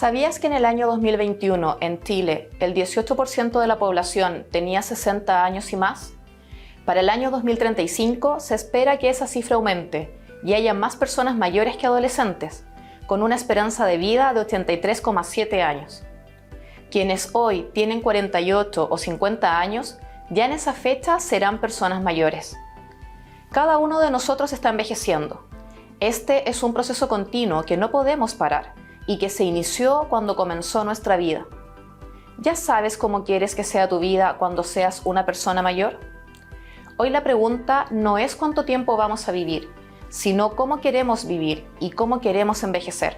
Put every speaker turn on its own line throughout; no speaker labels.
¿Sabías que en el año 2021 en Chile el 18% de la población tenía 60 años y más? Para el año 2035 se espera que esa cifra aumente y haya más personas mayores que adolescentes, con una esperanza de vida de 83,7 años. Quienes hoy tienen 48 o 50 años, ya en esa fecha serán personas mayores. Cada uno de nosotros está envejeciendo. Este es un proceso continuo que no podemos parar y que se inició cuando comenzó nuestra vida. ¿Ya sabes cómo quieres que sea tu vida cuando seas una persona mayor? Hoy la pregunta no es cuánto tiempo vamos a vivir, sino cómo queremos vivir y cómo queremos envejecer.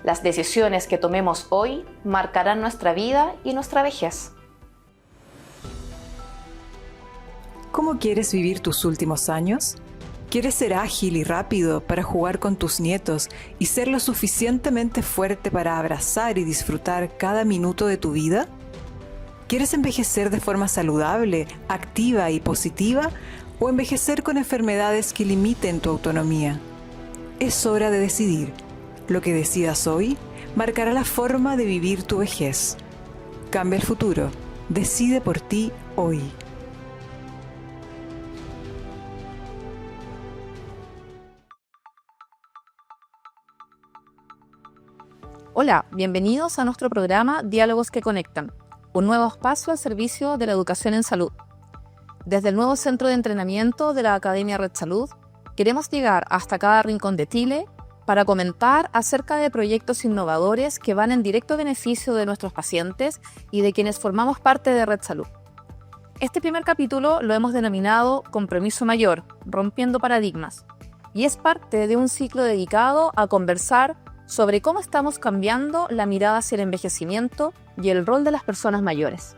Las decisiones que tomemos hoy marcarán nuestra vida y nuestra vejez.
¿Cómo quieres vivir tus últimos años? ¿Quieres ser ágil y rápido para jugar con tus nietos y ser lo suficientemente fuerte para abrazar y disfrutar cada minuto de tu vida? ¿Quieres envejecer de forma saludable, activa y positiva o envejecer con enfermedades que limiten tu autonomía? Es hora de decidir. Lo que decidas hoy marcará la forma de vivir tu vejez. Cambia el futuro. Decide por ti hoy.
Hola, bienvenidos a nuestro programa Diálogos que Conectan, un nuevo espacio al servicio de la educación en salud. Desde el nuevo centro de entrenamiento de la Academia Red Salud, queremos llegar hasta cada rincón de Chile para comentar acerca de proyectos innovadores que van en directo beneficio de nuestros pacientes y de quienes formamos parte de Red Salud. Este primer capítulo lo hemos denominado Compromiso Mayor, rompiendo paradigmas, y es parte de un ciclo dedicado a conversar sobre cómo estamos cambiando la mirada hacia el envejecimiento y el rol de las personas mayores.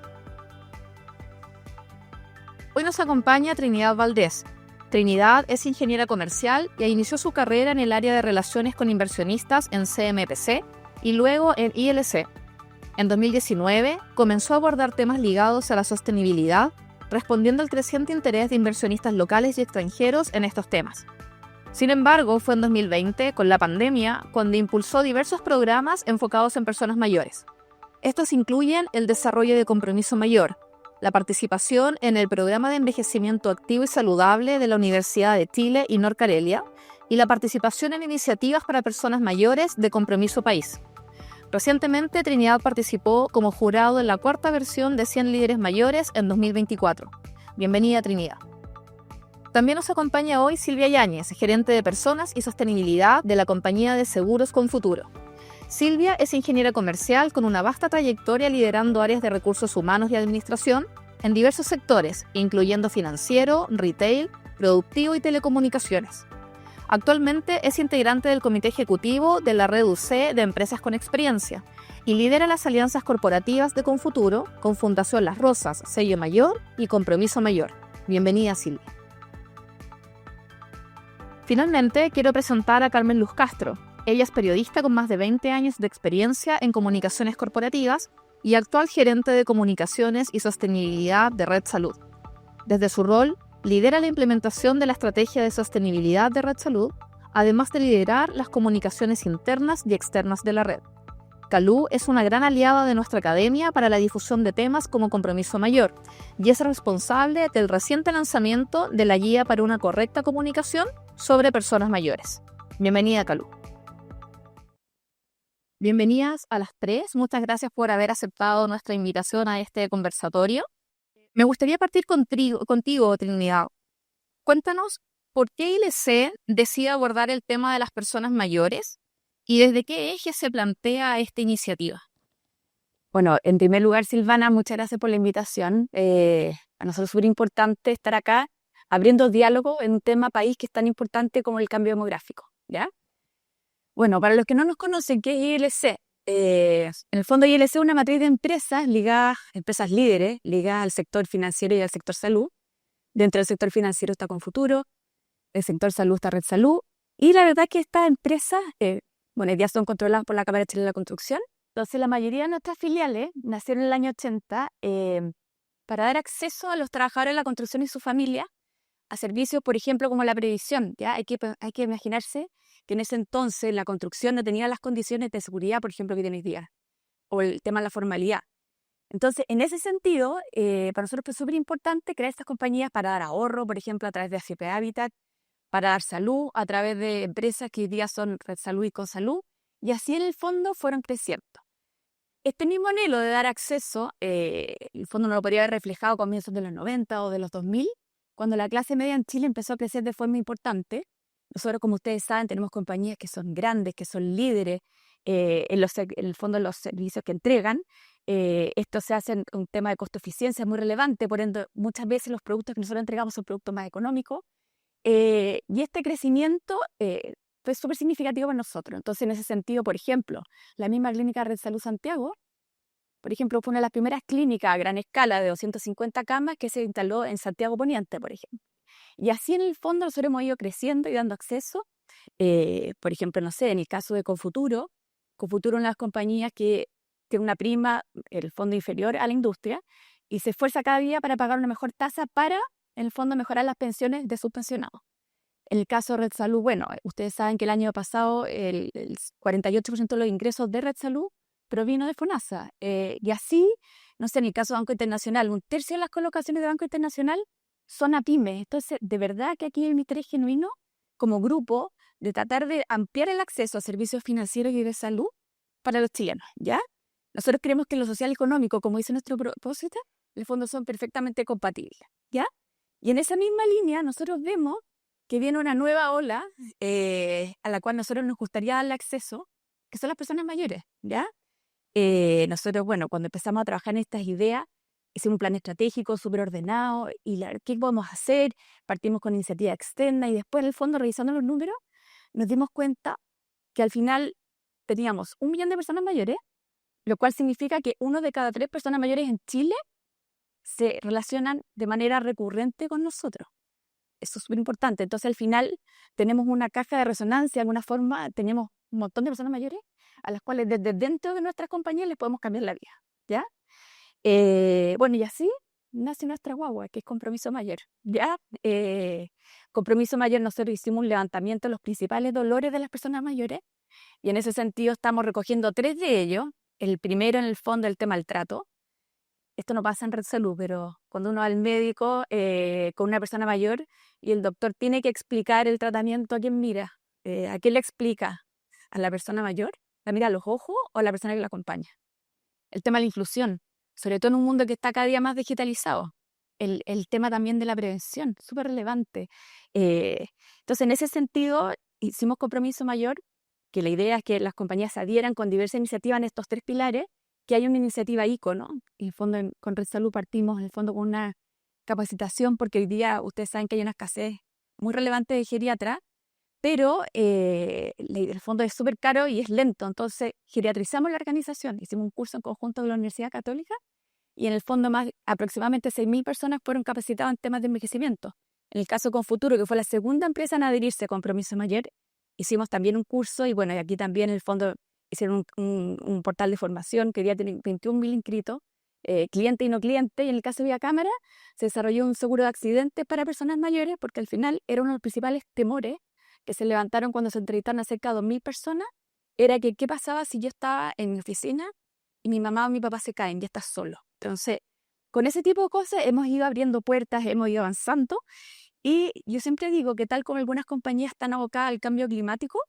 Hoy nos acompaña Trinidad Valdés. Trinidad es ingeniera comercial y inició su carrera en el área de relaciones con inversionistas en CMPC y luego en ILC. En 2019 comenzó a abordar temas ligados a la sostenibilidad, respondiendo al creciente interés de inversionistas locales y extranjeros en estos temas. Sin embargo, fue en 2020, con la pandemia, cuando impulsó diversos programas enfocados en personas mayores. Estos incluyen el desarrollo de Compromiso Mayor, la participación en el Programa de Envejecimiento Activo y Saludable de la Universidad de Chile y Nor Carelia, y la participación en iniciativas para personas mayores de Compromiso País. Recientemente, Trinidad participó como jurado en la cuarta versión de 100 líderes mayores en 2024. Bienvenida, Trinidad. También nos acompaña hoy Silvia Yáñez, gerente de Personas y Sostenibilidad de la compañía de seguros Confuturo. Silvia es ingeniera comercial con una vasta trayectoria liderando áreas de recursos humanos y administración en diversos sectores, incluyendo financiero, retail, productivo y telecomunicaciones. Actualmente es integrante del comité ejecutivo de la red UC de Empresas con Experiencia y lidera las alianzas corporativas de Confuturo con Fundación Las Rosas, Sello Mayor y Compromiso Mayor. Bienvenida, Silvia. Finalmente, quiero presentar a Carmen Luz Castro. Ella es periodista con más de 20 años de experiencia en comunicaciones corporativas y actual gerente de comunicaciones y sostenibilidad de Red Salud. Desde su rol, lidera la implementación de la estrategia de sostenibilidad de Red Salud, además de liderar las comunicaciones internas y externas de la red. Calú es una gran aliada de nuestra academia para la difusión de temas como Compromiso Mayor y es responsable del reciente lanzamiento de la Guía para una correcta comunicación sobre personas mayores. Bienvenida, Calú. Bienvenidas a las tres. Muchas gracias por haber aceptado nuestra invitación a este conversatorio. Me gustaría partir contigo, Trinidad. Cuéntanos por qué ILC decide abordar el tema de las personas mayores y desde qué eje se plantea esta iniciativa.
Bueno, en primer lugar, Silvana, muchas gracias por la invitación. Para nosotros es súper importante estar acá abriendo diálogo en un tema país que es tan importante como el cambio demográfico, ¿ya? Bueno, para los que no nos conocen, ¿qué es ILC? En el fondo, ILC es una matriz de empresas ligadas, empresas líderes, ligadas al sector financiero y al sector salud. Dentro del sector financiero está Confuturo, el sector salud está Red Salud, y la verdad es que estas empresas, hoy día son controladas por la Cámara Chilena de la Construcción. Entonces, la mayoría de nuestras filiales nacieron en el año 80 para dar acceso a los trabajadores de la construcción y su familia a servicios, por ejemplo, como la previsión. ¿Ya? Hay que imaginarse que en ese entonces la construcción no tenía las condiciones de seguridad, por ejemplo, que tiene hoy día, o el tema de la formalidad. Entonces, en ese sentido, para nosotros fue súper importante crear estas compañías para dar ahorro, por ejemplo, a través de AFP Habitat, para dar salud a través de empresas que hoy día son Red Salud y Consalud, y así en el fondo fueron creciendo. Este mismo anhelo de dar acceso, el fondo no lo podría haber reflejado a comienzos de los 90 o de los 2000, cuando la clase media en Chile empezó a crecer de forma importante. Nosotros, como ustedes saben, tenemos compañías que son grandes, que son líderes en el fondo en los servicios que entregan. Esto se hace en un tema de costo eficiencia muy relevante, por ende, muchas veces los productos que nosotros entregamos son productos más económicos. Y este crecimiento fue súper significativo para nosotros. Entonces, en ese sentido, por ejemplo, la misma clínica Red Salud Santiago, por ejemplo, fue una de las primeras clínicas a gran escala de 250 camas que se instaló en Santiago Poniente, por ejemplo. Y así en el fondo nosotros hemos ido creciendo y dando acceso. Por ejemplo, no sé, en el caso de Confuturo es una de las compañías que tiene una prima, el fondo inferior a la industria, y se esfuerza cada día para pagar una mejor tasa para, en el fondo, mejorar las pensiones de sus pensionados. En el caso de Red Salud, bueno, ustedes saben que el año pasado el 48% de los ingresos de Red Salud provino de FONASA. Y así, no sé, en el caso de Banco Internacional, 1/3 de las colocaciones de Banco Internacional son a pymes. Entonces, de verdad que aquí hay un interés genuino como grupo de tratar de ampliar el acceso a servicios financieros y de salud para los chilenos, ¿ya? Nosotros creemos que lo social y económico, como dice nuestro propósito, en el fondo son perfectamente compatibles, ¿ya? Y en esa misma línea nosotros vemos que viene una nueva ola a la cual nosotros nos gustaría darle acceso, que son las personas mayores, ¿ya? Nosotros, bueno, cuando empezamos a trabajar en estas ideas, hicimos un plan estratégico súper ordenado y qué podemos hacer, partimos con iniciativa externa y después, en el fondo, revisando los números, nos dimos cuenta que al final teníamos 1 millón de personas mayores, lo cual significa que 1 de cada 3 personas mayores en Chile se relacionan de manera recurrente con nosotros. Eso es súper importante. Entonces, al final, tenemos una caja de resonancia, de alguna forma, tenemos un montón de personas mayores a las cuales desde dentro de nuestras compañías les podemos cambiar la vida, ¿ya? Bueno, y así nace nuestra guagua, que es Compromiso Mayor, ¿ya? Compromiso Mayor, nosotros hicimos un levantamiento de los principales dolores de las personas mayores y en ese sentido estamos recogiendo 3 de ellos. El primero, en el fondo, el tema del trato. Esto no pasa en Red Salud, pero cuando uno va al médico con una persona mayor y el doctor tiene que explicar el tratamiento, ¿a quién mira? ¿A quién le explica? ¿A la persona mayor? ¿La mira a los ojos o a la persona que la acompaña? El tema de la inclusión, sobre todo en un mundo que está cada día más digitalizado. El tema también de la prevención, súper relevante. Entonces, en ese sentido, hicimos Compromiso Mayor, que la idea es que las compañías se adhieran con diversas iniciativas en estos 3 pilares, que hay una iniciativa ICO, Y en fondo con Red Salud partimos en el fondo con una capacitación, porque hoy día ustedes saben que hay una escasez muy relevante de geriatras, pero el fondo es súper caro y es lento, entonces geriatrizamos la organización, hicimos un curso en conjunto de la Universidad Católica y en el fondo aproximadamente 6.000 personas fueron capacitadas en temas de envejecimiento. En el caso Confuturo, que fue la segunda empresa en adherirse a Compromiso Mayor, hicimos también un curso y bueno, y aquí también en el fondo hicieron un portal de formación que hoy día tiene 21.000 inscritos, cliente y no cliente, y en el caso de Vía Cámara se desarrolló un seguro de accidentes para personas mayores porque al final era uno de los principales temores que se levantaron cuando se entrevistaron a cerca de 2.000 personas, era que qué pasaba si yo estaba en mi oficina y mi mamá o mi papá se caen y estás solo. Entonces, con ese tipo de cosas hemos ido abriendo puertas, hemos ido avanzando y yo siempre digo que tal como algunas compañías están abocadas al cambio climático,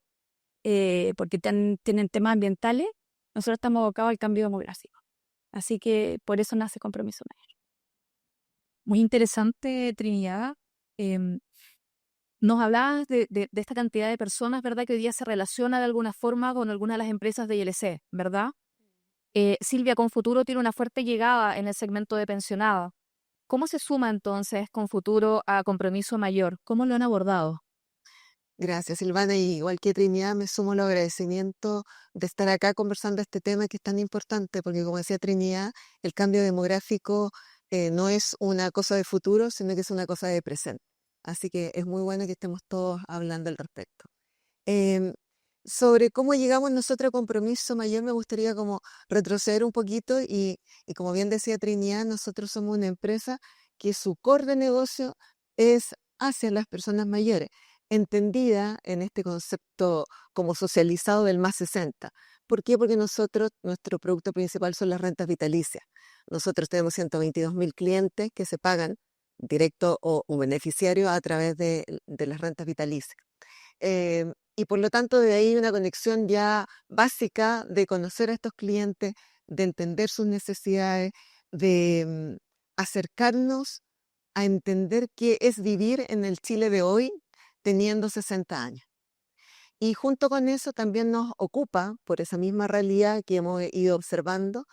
porque tienen temas ambientales, nosotros estamos abocados al cambio demográfico. Así que por eso nace Compromiso Mayor.
Muy interesante, Trinidad. Nos hablabas de esta cantidad de personas, ¿verdad?, que hoy día se relaciona de alguna forma con alguna de las empresas de ILC, ¿verdad? Silvia, Confuturo tiene una fuerte llegada en el segmento de pensionada. ¿Cómo se suma entonces Confuturo a Compromiso Mayor? ¿Cómo lo han abordado?
Gracias, Silvana. Y igual que Trinidad, me sumo al agradecimiento de estar acá conversando este tema que es tan importante, porque como decía Trinidad, el cambio demográfico no es una cosa de futuro, sino que es una cosa de presente. Así que es muy bueno que estemos todos hablando al respecto. Sobre cómo llegamos nosotros a Compromiso Mayor, me gustaría como retroceder un poquito y como bien decía Trinidad, nosotros somos una empresa que su core de negocio es hacia las personas mayores, entendida en este concepto como socializado del más 60. ¿Por qué? Porque nosotros, nuestro producto principal son las rentas vitalicias. Nosotros tenemos 122.000 clientes que se pagan directo o beneficiario a través de las rentas vitalicias. Y por lo tanto, de ahí una conexión ya básica de conocer a estos clientes, de entender sus necesidades, de acercarnos a entender qué es vivir en el Chile de hoy teniendo 60 años. Y junto con eso también nos ocupa, por esa misma realidad que hemos ido observando,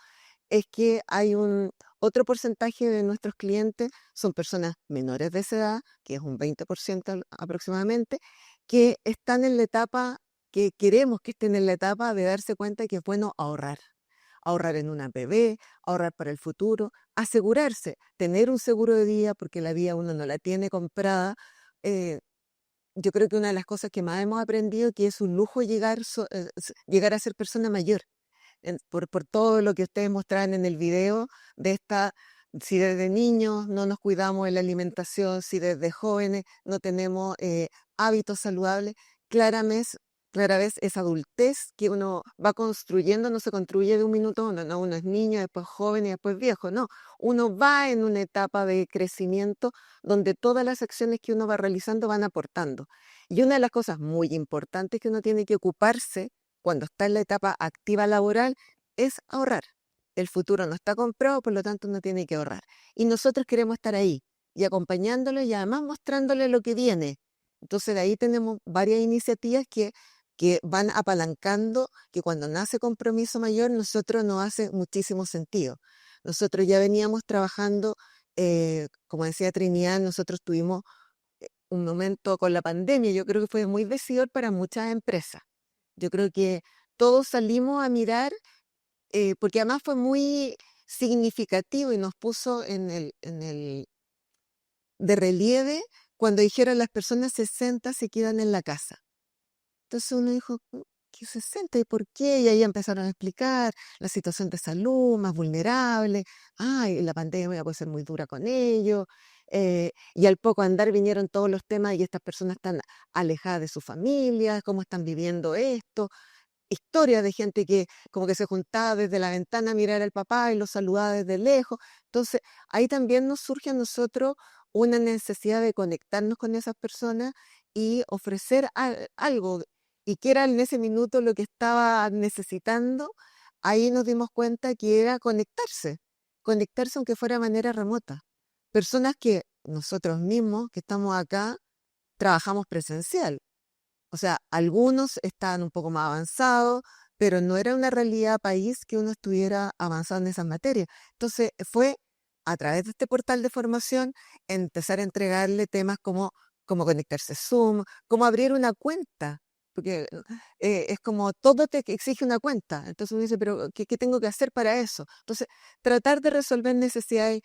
es que hay un otro porcentaje de nuestros clientes son personas menores de esa edad, que es un 20% aproximadamente, que están en la etapa que queremos que estén en la etapa de darse cuenta que es bueno ahorrar. Ahorrar en una APB, ahorrar para el futuro, asegurarse, tener un seguro de vida, porque la vida uno no la tiene comprada. eh, yo creo que una de las cosas que más hemos aprendido que es un lujo llegar a ser persona mayor por todo lo que ustedes mostraron en el video de si desde niños no nos cuidamos de la alimentación, si desde jóvenes no tenemos hábitos saludables, clara vez esa adultez que uno va construyendo, no se construye de un minuto a uno, no, uno es niño, después joven y después viejo, no, uno va en una etapa de crecimiento donde todas las acciones que uno va realizando van aportando. Y una de las cosas muy importantes que uno tiene que ocuparse cuando está en la etapa activa laboral es ahorrar. El futuro no está comprado, por lo tanto uno tiene que ahorrar. Y nosotros queremos estar ahí y acompañándole y además mostrándole lo que viene. Entonces de ahí tenemos varias iniciativas que van apalancando que cuando nace compromiso mayor, nosotros nos hace muchísimo sentido. Nosotros ya veníamos trabajando, como decía Trinidad, nosotros tuvimos un momento con la pandemia, yo creo que fue muy decidor para muchas empresas. Yo creo que todos salimos a mirar, porque además fue muy significativo y nos puso en el de relieve cuando dijeron las personas 60 se quedan en la casa. Entonces uno dijo, ¿qué 60? ¿Y por qué? Y ahí empezaron a explicar la situación de salud más vulnerable. Ay, la pandemia puede ser muy dura con ellos. Y al poco andar vinieron todos los temas y estas personas están alejadas de su familia, cómo están viviendo esto. Historias de gente que como que se juntaba desde la ventana a mirar al papá y lo saludaba desde lejos. Entonces, ahí también nos surge a nosotros una necesidad de conectarnos con esas personas y ofrecer algo. Y que era en ese minuto lo que estaba necesitando, ahí nos dimos cuenta que era conectarse aunque fuera de manera remota. Personas que nosotros mismos, que estamos acá, trabajamos presencial. O sea, algunos estaban un poco más avanzados, pero no era una realidad país que uno estuviera avanzado en esas materias. Entonces, fue a través de este portal de formación empezar a entregarle temas como cómo conectarse Zoom, cómo abrir una cuenta, porque es como todo te exige una cuenta. Entonces uno dice, pero ¿qué tengo que hacer para eso? Entonces, tratar de resolver necesidades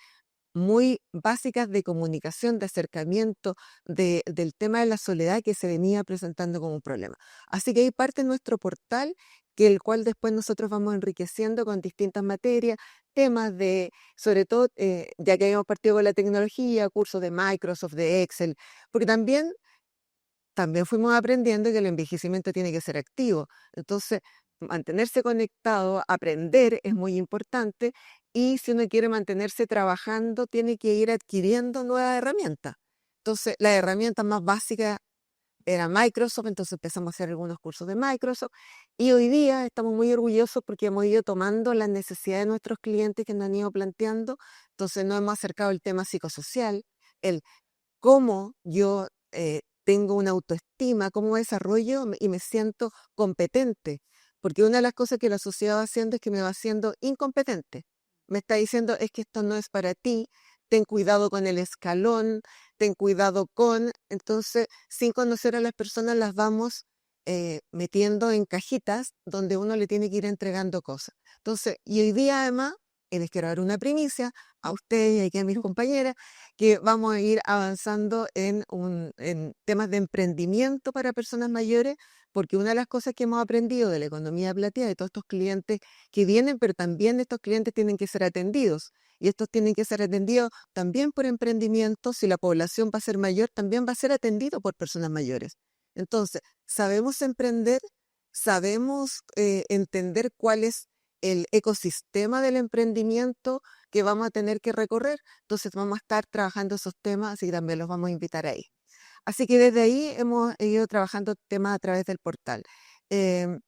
muy básicas de comunicación, de acercamiento, del tema de la soledad que se venía presentando como un problema. Así que ahí parte nuestro portal, que el cual después nosotros vamos enriqueciendo con distintas materias, temas de, sobre todo, ya que habíamos partido con la tecnología, cursos de Microsoft, de Excel, porque también fuimos aprendiendo que el envejecimiento tiene que ser activo. Entonces, mantenerse conectado, aprender es muy importante y si uno quiere mantenerse trabajando, tiene que ir adquiriendo nuevas herramientas. Entonces, las herramientas más básicas era Microsoft, entonces empezamos a hacer algunos cursos de Microsoft y hoy día estamos muy orgullosos porque hemos ido tomando las necesidades de nuestros clientes que nos han ido planteando, entonces nos hemos acercado al tema psicosocial, el cómo yo tengo una autoestima, cómo desarrollo y me siento competente. Porque una de las cosas que la sociedad va haciendo es que me va haciendo incompetente. Me está diciendo, es que esto no es para ti, ten cuidado con el escalón, ten cuidado con... Entonces, sin conocer a las personas, las vamos metiendo en cajitas donde uno le tiene que ir entregando cosas. Entonces, y hoy día además, y les quiero dar una primicia a ustedes y aquí a mis compañeras, que vamos a ir avanzando en temas de emprendimiento para personas mayores, porque una de las cosas que hemos aprendido de la economía plateada, de todos estos clientes que vienen, pero también estos clientes tienen que ser atendidos. y estos tienen que ser atendidos también por emprendimientos. Si la población va a ser mayor, también va a ser atendido por personas mayores. Entonces, sabemos emprender, sabemos entender cuál es el ecosistema del emprendimiento que vamos a tener que recorrer. Entonces, vamos a estar trabajando esos temas y también los vamos a invitar ahí. Así que desde ahí hemos ido trabajando temas a través del portal. Em,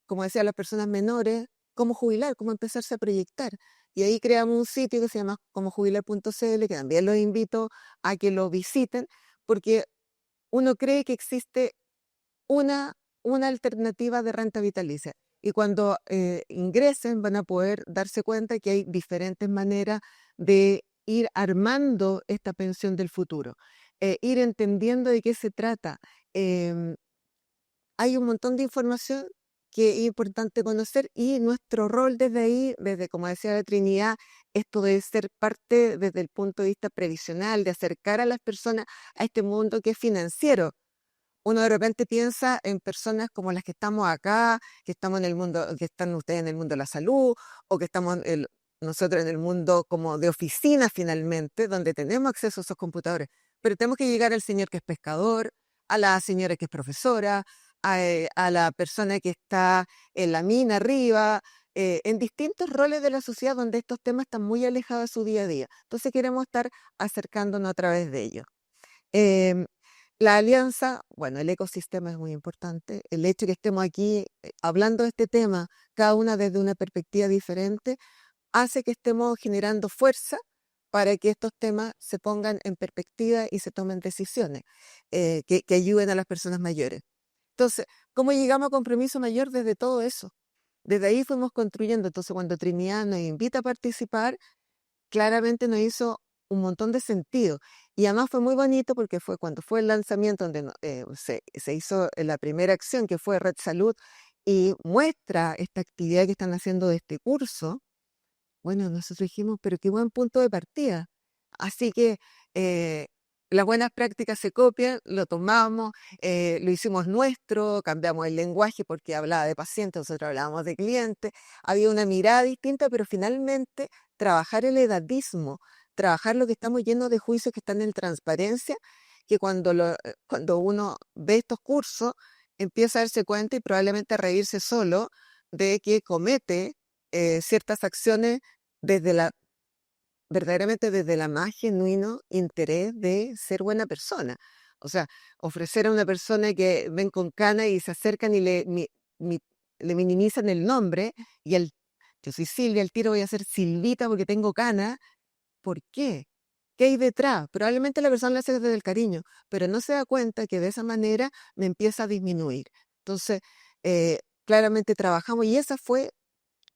Como decía, las personas menores, cómo jubilar, cómo empezarse a proyectar. Y ahí creamos un sitio que se llama comojubilar.cl, que también los invito a que lo visiten, porque uno cree que existe una, una alternativa de renta vitalicia. Y cuando ingresen van a poder darse cuenta que hay diferentes maneras de ir armando esta pensión del futuro, ir entendiendo de qué se trata. Em, Hay un montón de información que es importante conocer y nuestro rol desde ahí, desde, como decía la Trinidad, esto de ser parte desde el punto de vista previsional, de acercar a las personas a este mundo que es financiero. Uno de repente piensa en personas como las que estamos acá, que estamos en el mundo, que están ustedes en el mundo de la salud, o que estamos nosotros en el mundo como de oficina finalmente, donde tenemos acceso a esos computadores. Pero tenemos que llegar al señor que es pescador, a la señora que es profesora, a la persona que está en la mina arriba, en distintos roles de la sociedad donde estos temas están muy alejados de su día a día. Entonces queremos estar acercándonos a través de ellos. Em, la alianza, bueno, el ecosistema es muy importante. El hecho de que estemos aquí hablando de este tema, cada una desde una perspectiva diferente, hace que estemos generando fuerza para que estos temas se pongan en perspectiva y se tomen decisiones que ayuden a las personas mayores. Entonces, ¿cómo llegamos a compromiso mayor desde todo eso? Desde ahí fuimos construyendo. Entonces, cuando Trinidad nos invita a participar, claramente nos hizo un montón de sentido. Y además fue muy bonito porque fue cuando fue el lanzamiento donde se hizo la primera acción, que fue Red Salud, y muestra esta actividad que están haciendo de este curso. Bueno, nosotros dijimos, pero qué buen punto de partida. Así que las buenas prácticas se copian, lo tomamos, lo hicimos nuestro, cambiamos el lenguaje porque hablaba de pacientes, nosotros hablábamos de clientes, había una mirada distinta, pero finalmente trabajar el edadismo, trabajar lo que estamos llenos de juicios que están en transparencia, que cuando uno ve estos cursos, empieza a darse cuenta y probablemente a reírse solo de que comete ciertas acciones desde verdaderamente desde la más genuino interés de ser buena persona. O sea, ofrecer a una persona que ven con cana y se acercan y le minimizan el nombre y yo soy Silvia, al tiro voy a ser Silvita porque tengo cana. ¿Por qué? ¿Qué hay detrás? Probablemente la persona lo hace desde el cariño, pero no se da cuenta que de esa manera me empieza a disminuir. Entonces, claramente trabajamos y esa fue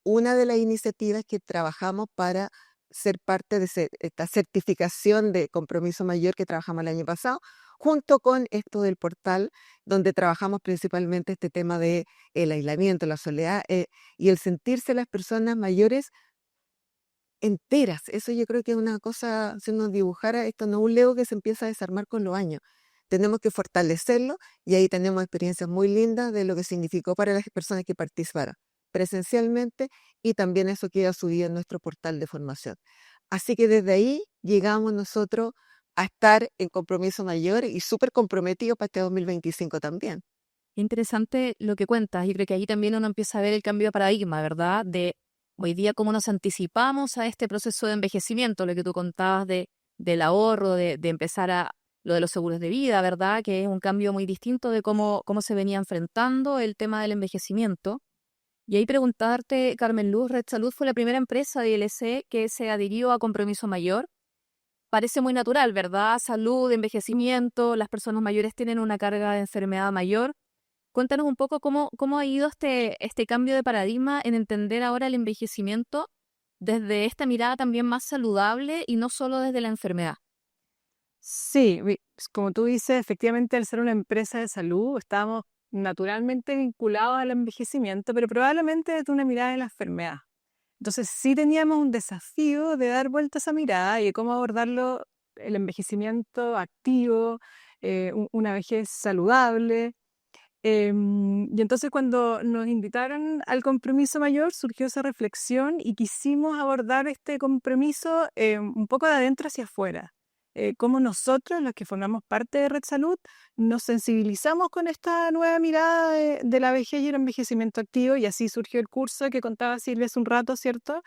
una de las iniciativas que trabajamos para ser parte de esta certificación de compromiso mayor que trabajamos el año pasado, junto con esto del portal, donde trabajamos principalmente este tema de el aislamiento, la soledad y el sentirse las personas mayores enteras. Eso yo creo que es una cosa, si nos dibujara, esto no es un Lego que se empieza a desarmar con los años. Tenemos que fortalecerlo y ahí tenemos experiencias muy lindas de lo que significó para las personas que participaron presencialmente y también eso queda subido en nuestro portal de formación. Así que desde ahí llegamos nosotros a estar en compromiso mayor y súper comprometidos para este 2025 también.
Interesante lo que cuentas. Yo creo que ahí también uno empieza a ver el cambio de paradigma, ¿verdad? De hoy día cómo nos anticipamos a este proceso de envejecimiento, lo que tú contabas del ahorro, de empezar a lo de los seguros de vida, ¿verdad? Que es un cambio muy distinto de cómo se venía enfrentando el tema del envejecimiento. Y ahí preguntarte, Carmen Luz, Red Salud fue la primera empresa de ILC que se adhirió a Compromiso Mayor. Parece muy natural, ¿verdad? Salud, envejecimiento, las personas mayores tienen una carga de enfermedad mayor. Cuéntanos un poco cómo ha ido este cambio de paradigma en entender ahora el envejecimiento desde esta mirada también más saludable y no solo desde la enfermedad.
Sí, como tú dices, efectivamente al ser una empresa de salud estamos naturalmente vinculados al envejecimiento, pero probablemente desde una mirada de la enfermedad. Entonces sí teníamos un desafío de dar vuelta a esa mirada y de cómo abordarlo, el envejecimiento activo, una vejez saludable. Y entonces cuando nos invitaron al compromiso mayor surgió esa reflexión y quisimos abordar este compromiso un poco de adentro hacia afuera. Cómo nosotros, los que formamos parte de Red Salud, nos sensibilizamos con esta nueva mirada de la vejez y el envejecimiento activo, y así surgió el curso que contaba Silvia hace un rato, ¿cierto?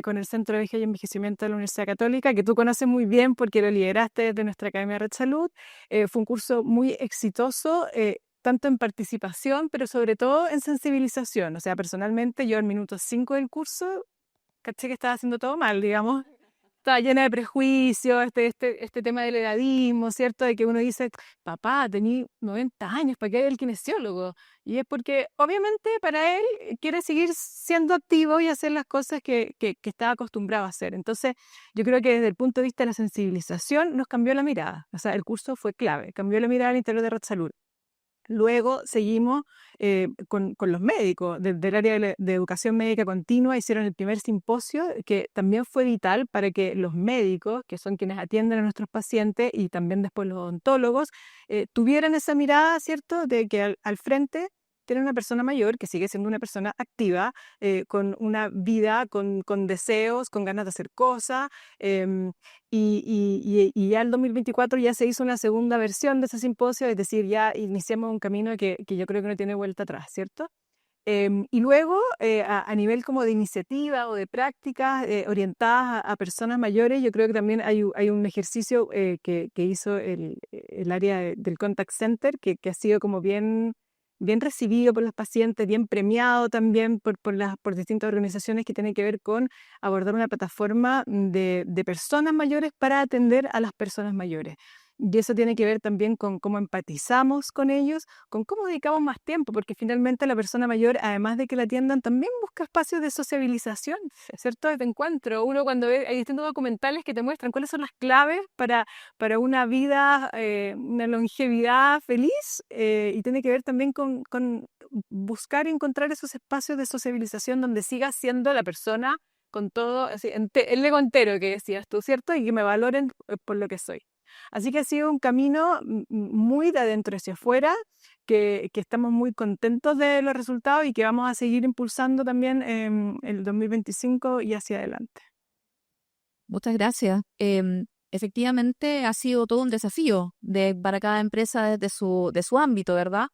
Con el Centro de Vejez y Envejecimiento de la Universidad Católica, que tú conoces muy bien porque lo lideraste desde nuestra Academia Red Salud. Fue un curso muy exitoso, tanto en participación, pero sobre todo en sensibilización. O sea, personalmente yo al minuto 5 del curso caché que estaba haciendo todo mal, digamos. Estaba llena de prejuicios, este tema del edadismo, ¿cierto? De que uno dice, papá, tení 90 años, ¿para qué hay el kinesiólogo? Y es porque obviamente para él quiere seguir siendo activo y hacer las cosas que estaba acostumbrado a hacer. Entonces, yo creo que desde el punto de vista de la sensibilización nos cambió la mirada. O sea, el curso fue clave, cambió la mirada al interior de Red Salud. Luego seguimos con los médicos del área de educación médica continua, hicieron el primer simposio que también fue vital para que los médicos, que son quienes atienden a nuestros pacientes, y también después los odontólogos, tuvieran esa mirada, ¿cierto?, de que al frente tiene una persona mayor que sigue siendo una persona activa, con una vida, con deseos, con ganas de hacer cosas. em, y ya el 2024 ya se hizo una segunda versión de ese simposio, es decir, ya iniciamos un camino que yo creo que no tiene vuelta atrás, ¿cierto? Y luego, a nivel como de iniciativa o de prácticas orientadas a personas mayores, yo creo que también hay un ejercicio que hizo el área del Contact Center que ha sido como bien recibido por los pacientes, bien premiado también por distintas organizaciones, que tiene que ver con abordar una plataforma de personas mayores para atender a las personas mayores. Y eso tiene que ver también con cómo empatizamos con ellos, con cómo dedicamos más tiempo, porque finalmente la persona mayor, además de que la atiendan, también busca espacios de sociabilización, ¿cierto? De encuentro. Uno cuando ve, hay distintos documentales que te muestran cuáles son las claves para una vida, una longevidad feliz, y tiene que ver también con buscar y encontrar esos espacios de sociabilización donde siga siendo la persona con todo, así, el ego entero que decías tú, ¿cierto? Y que me valoren por lo que soy. Así que ha sido un camino muy de adentro hacia afuera, que estamos muy contentos de los resultados y que vamos a seguir impulsando también en el 2025 y hacia adelante.
Muchas gracias. Efectivamente, ha sido todo un desafío para cada empresa desde de su ámbito, ¿verdad?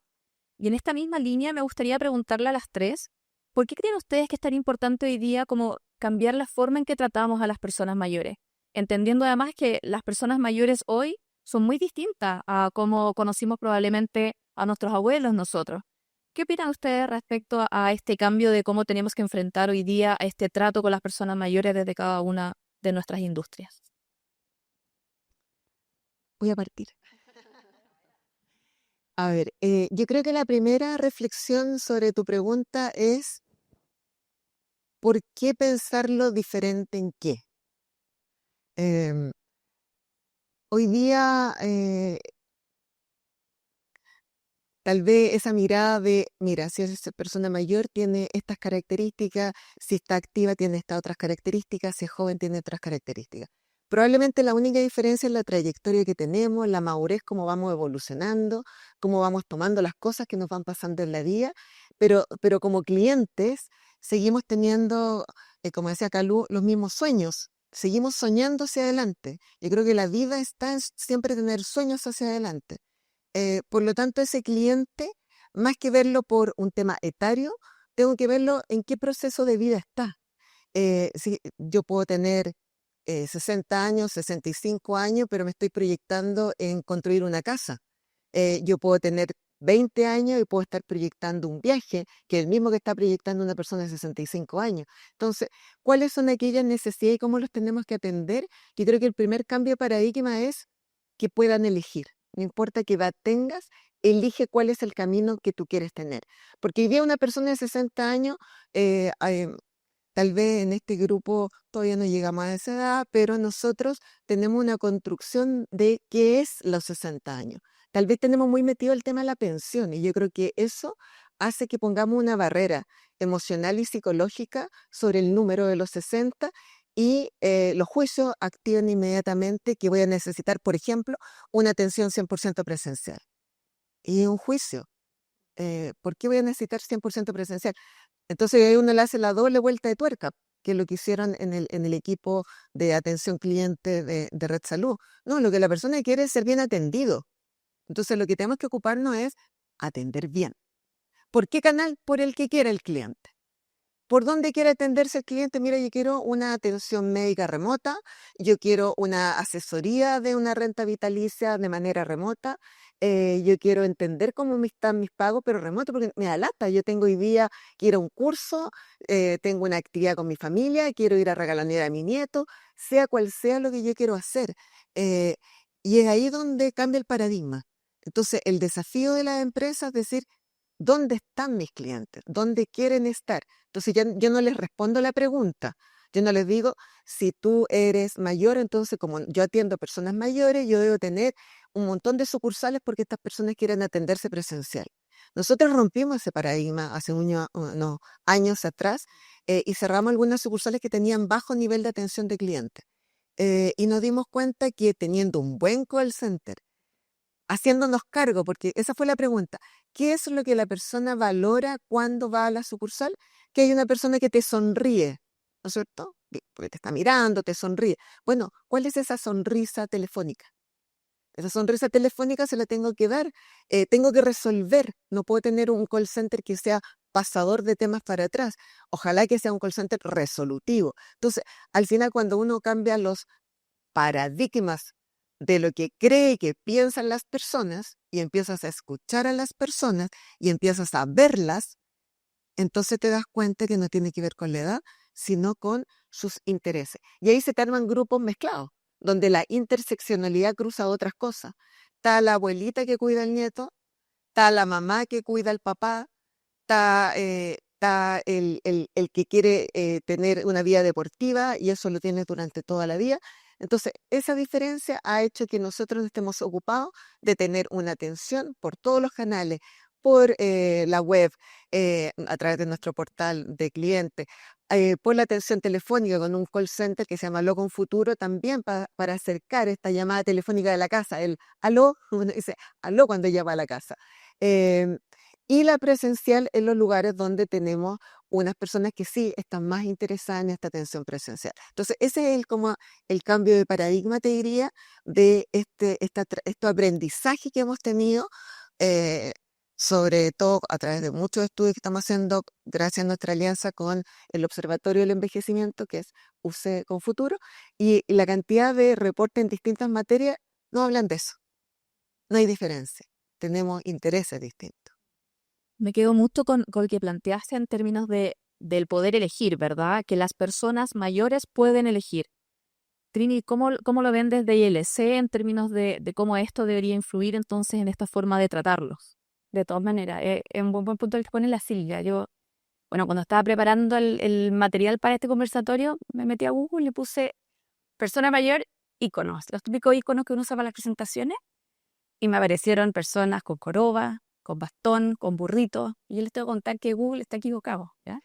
Y en esta misma línea me gustaría preguntarle a las tres, ¿por qué creen ustedes que es tan importante hoy día como cambiar la forma en que tratamos a las personas mayores? Entendiendo además que las personas mayores hoy son muy distintas a cómo conocimos probablemente a nuestros abuelos nosotros. ¿Qué opinan ustedes respecto a este cambio de cómo tenemos que enfrentar hoy día a este trato con las personas mayores desde cada una de nuestras industrias?
Voy a partir. A ver, yo creo que la primera reflexión sobre tu pregunta es ¿por qué pensarlo diferente en qué? Em, Hoy día, tal vez esa mirada de, mira, si es persona mayor tiene estas características, si está activa tiene estas otras características, si es joven tiene otras características. Probablemente la única diferencia es la trayectoria que tenemos, la madurez, cómo vamos evolucionando, cómo vamos tomando las cosas que nos van pasando en la vida, pero como clientes seguimos teniendo, como decía Calú, los mismos sueños. Seguimos soñando hacia adelante. Yo creo que la vida está en siempre tener sueños hacia adelante. Por lo tanto, ese cliente, más que verlo por un tema etario, tengo que verlo en qué proceso de vida está. Si yo puedo tener 60 años, 65 años, pero me estoy proyectando en construir una casa. Yo puedo tener 20 años y puedo estar proyectando un viaje, que es el mismo que está proyectando una persona de 65 años. Entonces, ¿cuáles son aquellas necesidades y cómo los tenemos que atender? Yo creo que el primer cambio de paradigma es que puedan elegir. No importa qué edad tengas, elige cuál es el camino que tú quieres tener. Porque hoy día una persona de 60 años, tal vez en este grupo todavía no llegamos a esa edad, pero nosotros tenemos una construcción de qué es los 60 años. Tal vez tenemos muy metido el tema de la pensión y yo creo que eso hace que pongamos una barrera emocional y psicológica sobre el número de los 60 y los juicios activan inmediatamente que voy a necesitar, por ejemplo, una atención 100% presencial. Y un juicio. ¿Por qué voy a necesitar 100% presencial? Entonces ahí uno le hace la doble vuelta de tuerca, que es lo que hicieron en el equipo de atención cliente de Red Salud. No, lo que la persona quiere es ser bien atendido. Entonces lo que tenemos que ocuparnos es atender bien. ¿Por qué canal? Por el que quiera el cliente. ¿Por dónde quiere atenderse el cliente? Mira, yo quiero una atención médica remota, yo quiero una asesoría de una renta vitalicia de manera remota, yo quiero entender cómo me están mis pagos, pero remoto, porque me da lata. Yo tengo hoy día que ir a un curso, tengo una actividad con mi familia, quiero ir a regalonear a mi nieto, sea cual sea lo que yo quiero hacer. eh, y es ahí donde cambia el paradigma. Entonces, el desafío de las empresas es decir, ¿dónde están mis clientes? ¿Dónde quieren estar? Entonces yo no les respondo la pregunta. Yo no les digo, si tú eres mayor, entonces como yo atiendo a personas mayores, yo debo tener un montón de sucursales porque estas personas quieren atenderse presencial. Nosotros rompimos ese paradigma hace unos años atrás y cerramos algunas sucursales que tenían bajo nivel de atención de clientes. Y nos dimos cuenta que teniendo un buen call center, haciéndonos cargo, porque esa fue la pregunta. ¿Qué es lo que la persona valora cuando va a la sucursal? Que hay una persona que te sonríe, ¿no es cierto? Porque te está mirando, te sonríe. Bueno, ¿cuál es esa sonrisa telefónica? Esa sonrisa telefónica se la tengo que dar, tengo que resolver. No puedo tener un call center que sea pasador de temas para atrás. Ojalá que sea un call center resolutivo. Entonces, al final, cuando uno cambia los paradigmas de lo que cree que piensan las personas y empiezas a escuchar a las personas y empiezas a verlas, entonces te das cuenta que no tiene que ver con la edad, sino con sus intereses. Y ahí se te arman grupos mezclados, donde la interseccionalidad cruza otras cosas. Está la abuelita que cuida al nieto, está la mamá que cuida al papá, está el que quiere tener una vida deportiva y eso lo tiene durante toda la vida. Entonces, esa diferencia ha hecho que nosotros estemos ocupados de tener una atención por todos los canales, por la web, a través de nuestro portal de clientes, por la atención telefónica con un call center que se llama Aló con Futuro, también para acercar esta llamada telefónica de la casa, el aló, uno dice aló cuando llama a la casa. Em, y la presencial en los lugares donde tenemos unas personas que sí están más interesadas en esta atención presencial. Entonces, ese es como el cambio de paradigma, te diría, de este aprendizaje que hemos tenido, eh, sobre todo a través de muchos estudios que estamos haciendo, gracias a nuestra alianza con el Observatorio del Envejecimiento, que es UC con Futuro, y la cantidad de reportes en distintas materias no hablan de eso. No hay diferencia. Tenemos intereses distintos.
Me quedo mucho con lo que planteaste en términos del poder elegir, ¿verdad? Que las personas mayores pueden elegir. Trini, ¿cómo lo ven desde ILC en términos de cómo esto debería influir entonces en esta forma de tratarlos?
De todas maneras, es un buen punto el que pone la Silvia. Yo, bueno, cuando estaba preparando el material para este conversatorio, me metí a Google y le puse persona mayor, iconos, los típicos iconos que uno usa para las presentaciones, y me aparecieron personas con joroba, con bastón, con burrito, y yo les tengo que contar que Google está equivocado, ¿ya?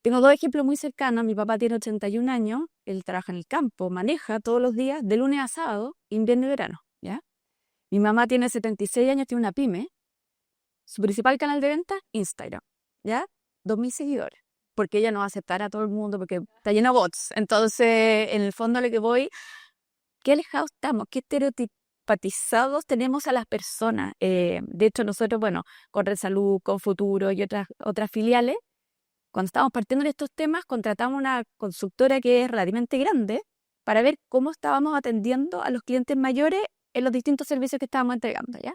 Tengo dos ejemplos muy cercanos. Mi papá tiene 81 años, él trabaja en el campo, maneja todos los días, de lunes a sábado, invierno y verano, ¿ya? Mi mamá tiene 76 años, tiene una pyme. Su principal canal de venta, Instagram, ¿ya? 2.000 seguidores. Porque ella no va a aceptar a todo el mundo, porque está lleno de bots. Entonces, en el fondo, a lo que voy, qué alejados estamos, qué estereotipizados tenemos a las personas. De hecho, nosotros, bueno, con Red Salud, con Futuro y otras filiales, cuando estábamos partiendo de estos temas, contratamos una consultora que es relativamente grande para ver cómo estábamos atendiendo a los clientes mayores en los distintos servicios que estábamos entregando, ¿ya?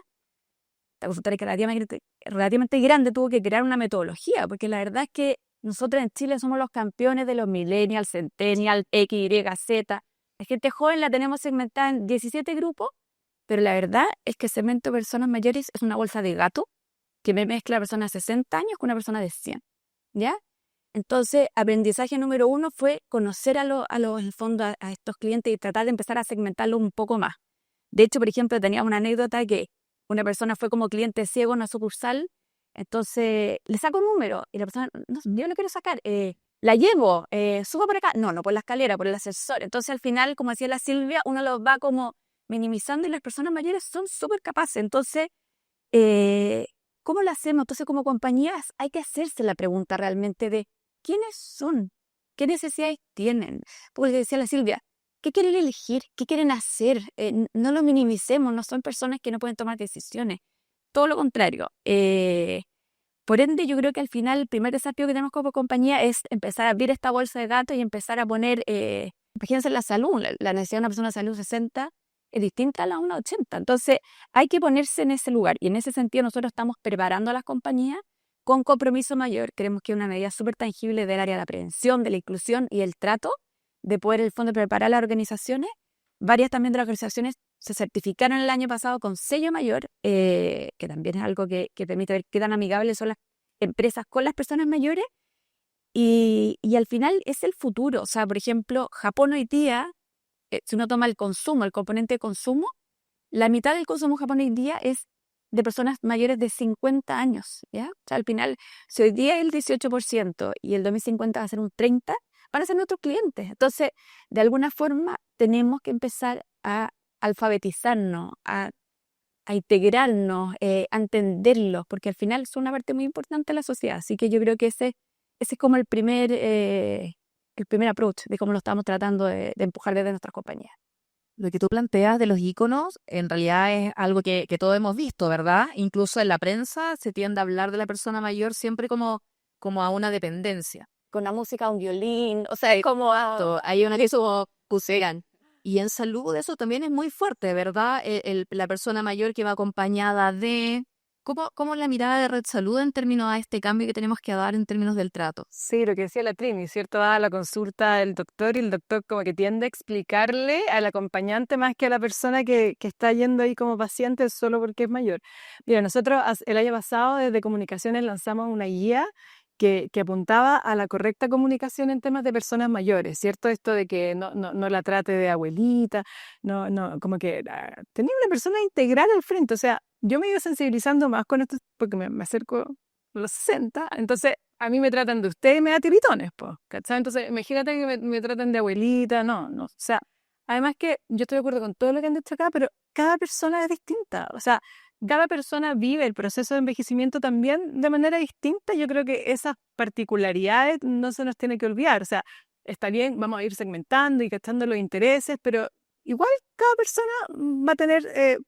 Esta consultora que es relativamente grande tuvo que crear una metodología, porque la verdad es que nosotros en Chile somos los campeones de los millennials, centennials, X, Y, Z. La gente joven la tenemos segmentada en 17 grupos, pero la verdad es que el segmento de personas mayores es una bolsa de gato que me mezcla a personas de 60 años con una persona de 100, ¿ya? Entonces, aprendizaje número 1 fue conocer en el fondo a estos clientes y tratar de empezar a segmentarlos un poco más. De hecho, por ejemplo, tenía una anécdota que una persona fue como cliente ciego en una sucursal, entonces le saco un número y la persona, no, yo lo quiero sacar, la llevo, subo por acá, no por la escalera, por el ascensor. Entonces al final, como decía la Silvia, uno los va como minimizando y las personas mayores son súper capaces. Entonces, ¿Cómo lo hacemos? Entonces, como compañías, hay que hacerse la pregunta realmente de quiénes son, qué necesidades tienen. Porque decía la Silvia, ¿qué quieren elegir? ¿Qué quieren hacer? No lo minimicemos, no son personas que no pueden tomar decisiones. Todo lo contrario. Por ende, yo creo que al final el primer desafío que tenemos como compañía es empezar a abrir esta bolsa de datos y empezar a poner, imagínense la salud, la necesidad de una persona de salud 60 es distinta a la de una 80. Entonces, hay que ponerse en ese lugar. Y en ese sentido, nosotros estamos preparando a las compañías con compromiso mayor. Creemos que es una medida súper tangible del área de la prevención, de la inclusión y el trato, de poder, en el fondo, preparar a las organizaciones. Varias también de las organizaciones se certificaron el año pasado con sello mayor, que también es algo que permite ver qué tan amigables son las empresas con las personas mayores. Y al final es el futuro. O sea, por ejemplo, Japón hoy día, si uno toma el consumo, el componente de consumo, la mitad del consumo en Japón hoy día es de personas mayores de 50 años, ¿ya? O sea, al final, si hoy día es el 18% y el 2050 va a ser un 30%, van a ser nuestros clientes. Entonces, de alguna forma, tenemos que empezar a alfabetizarnos, a integrarnos, a entenderlos, porque al final son una parte muy importante de la sociedad. Así que yo creo que ese es como el primer approach de cómo lo estamos tratando de empujar desde nuestras compañías.
Lo que tú planteas de los íconos en realidad es algo que todos hemos visto, ¿verdad? Incluso en la prensa se tiende a hablar de la persona mayor siempre como a una dependencia.
Con la música, un violín, o sea, como
Hay una que eso pusean. Y en salud eso también es muy fuerte, ¿verdad? La persona mayor que va acompañada de... ¿Cómo es la mirada de Red Salud en términos a este cambio que tenemos que dar en términos del trato?
Sí, lo que decía la Trini, ¿cierto? Va a la consulta del doctor y el doctor como que tiende a explicarle al acompañante más que a la persona que está yendo ahí como paciente solo porque es mayor. Mira, nosotros el año pasado desde Comunicaciones lanzamos una guía que apuntaba a la correcta comunicación en temas de personas mayores, ¿cierto? Esto de que no la trate de abuelita, como que tenía una persona integral al frente, o sea, yo me he ido sensibilizando más con esto porque me acerco a los 60, entonces a mí me tratan de usted y me da tiritones, pues, ¿cachai? Entonces imagínate que me tratan de abuelita, no, o sea, además que yo estoy de acuerdo con todo lo que han dicho acá, pero cada persona es distinta, o sea, cada persona vive el proceso de envejecimiento también de manera distinta. Yo creo que esas particularidades no se nos tiene que olvidar. O sea, está bien, vamos a ir segmentando y cachando los intereses, pero igual cada persona va a tener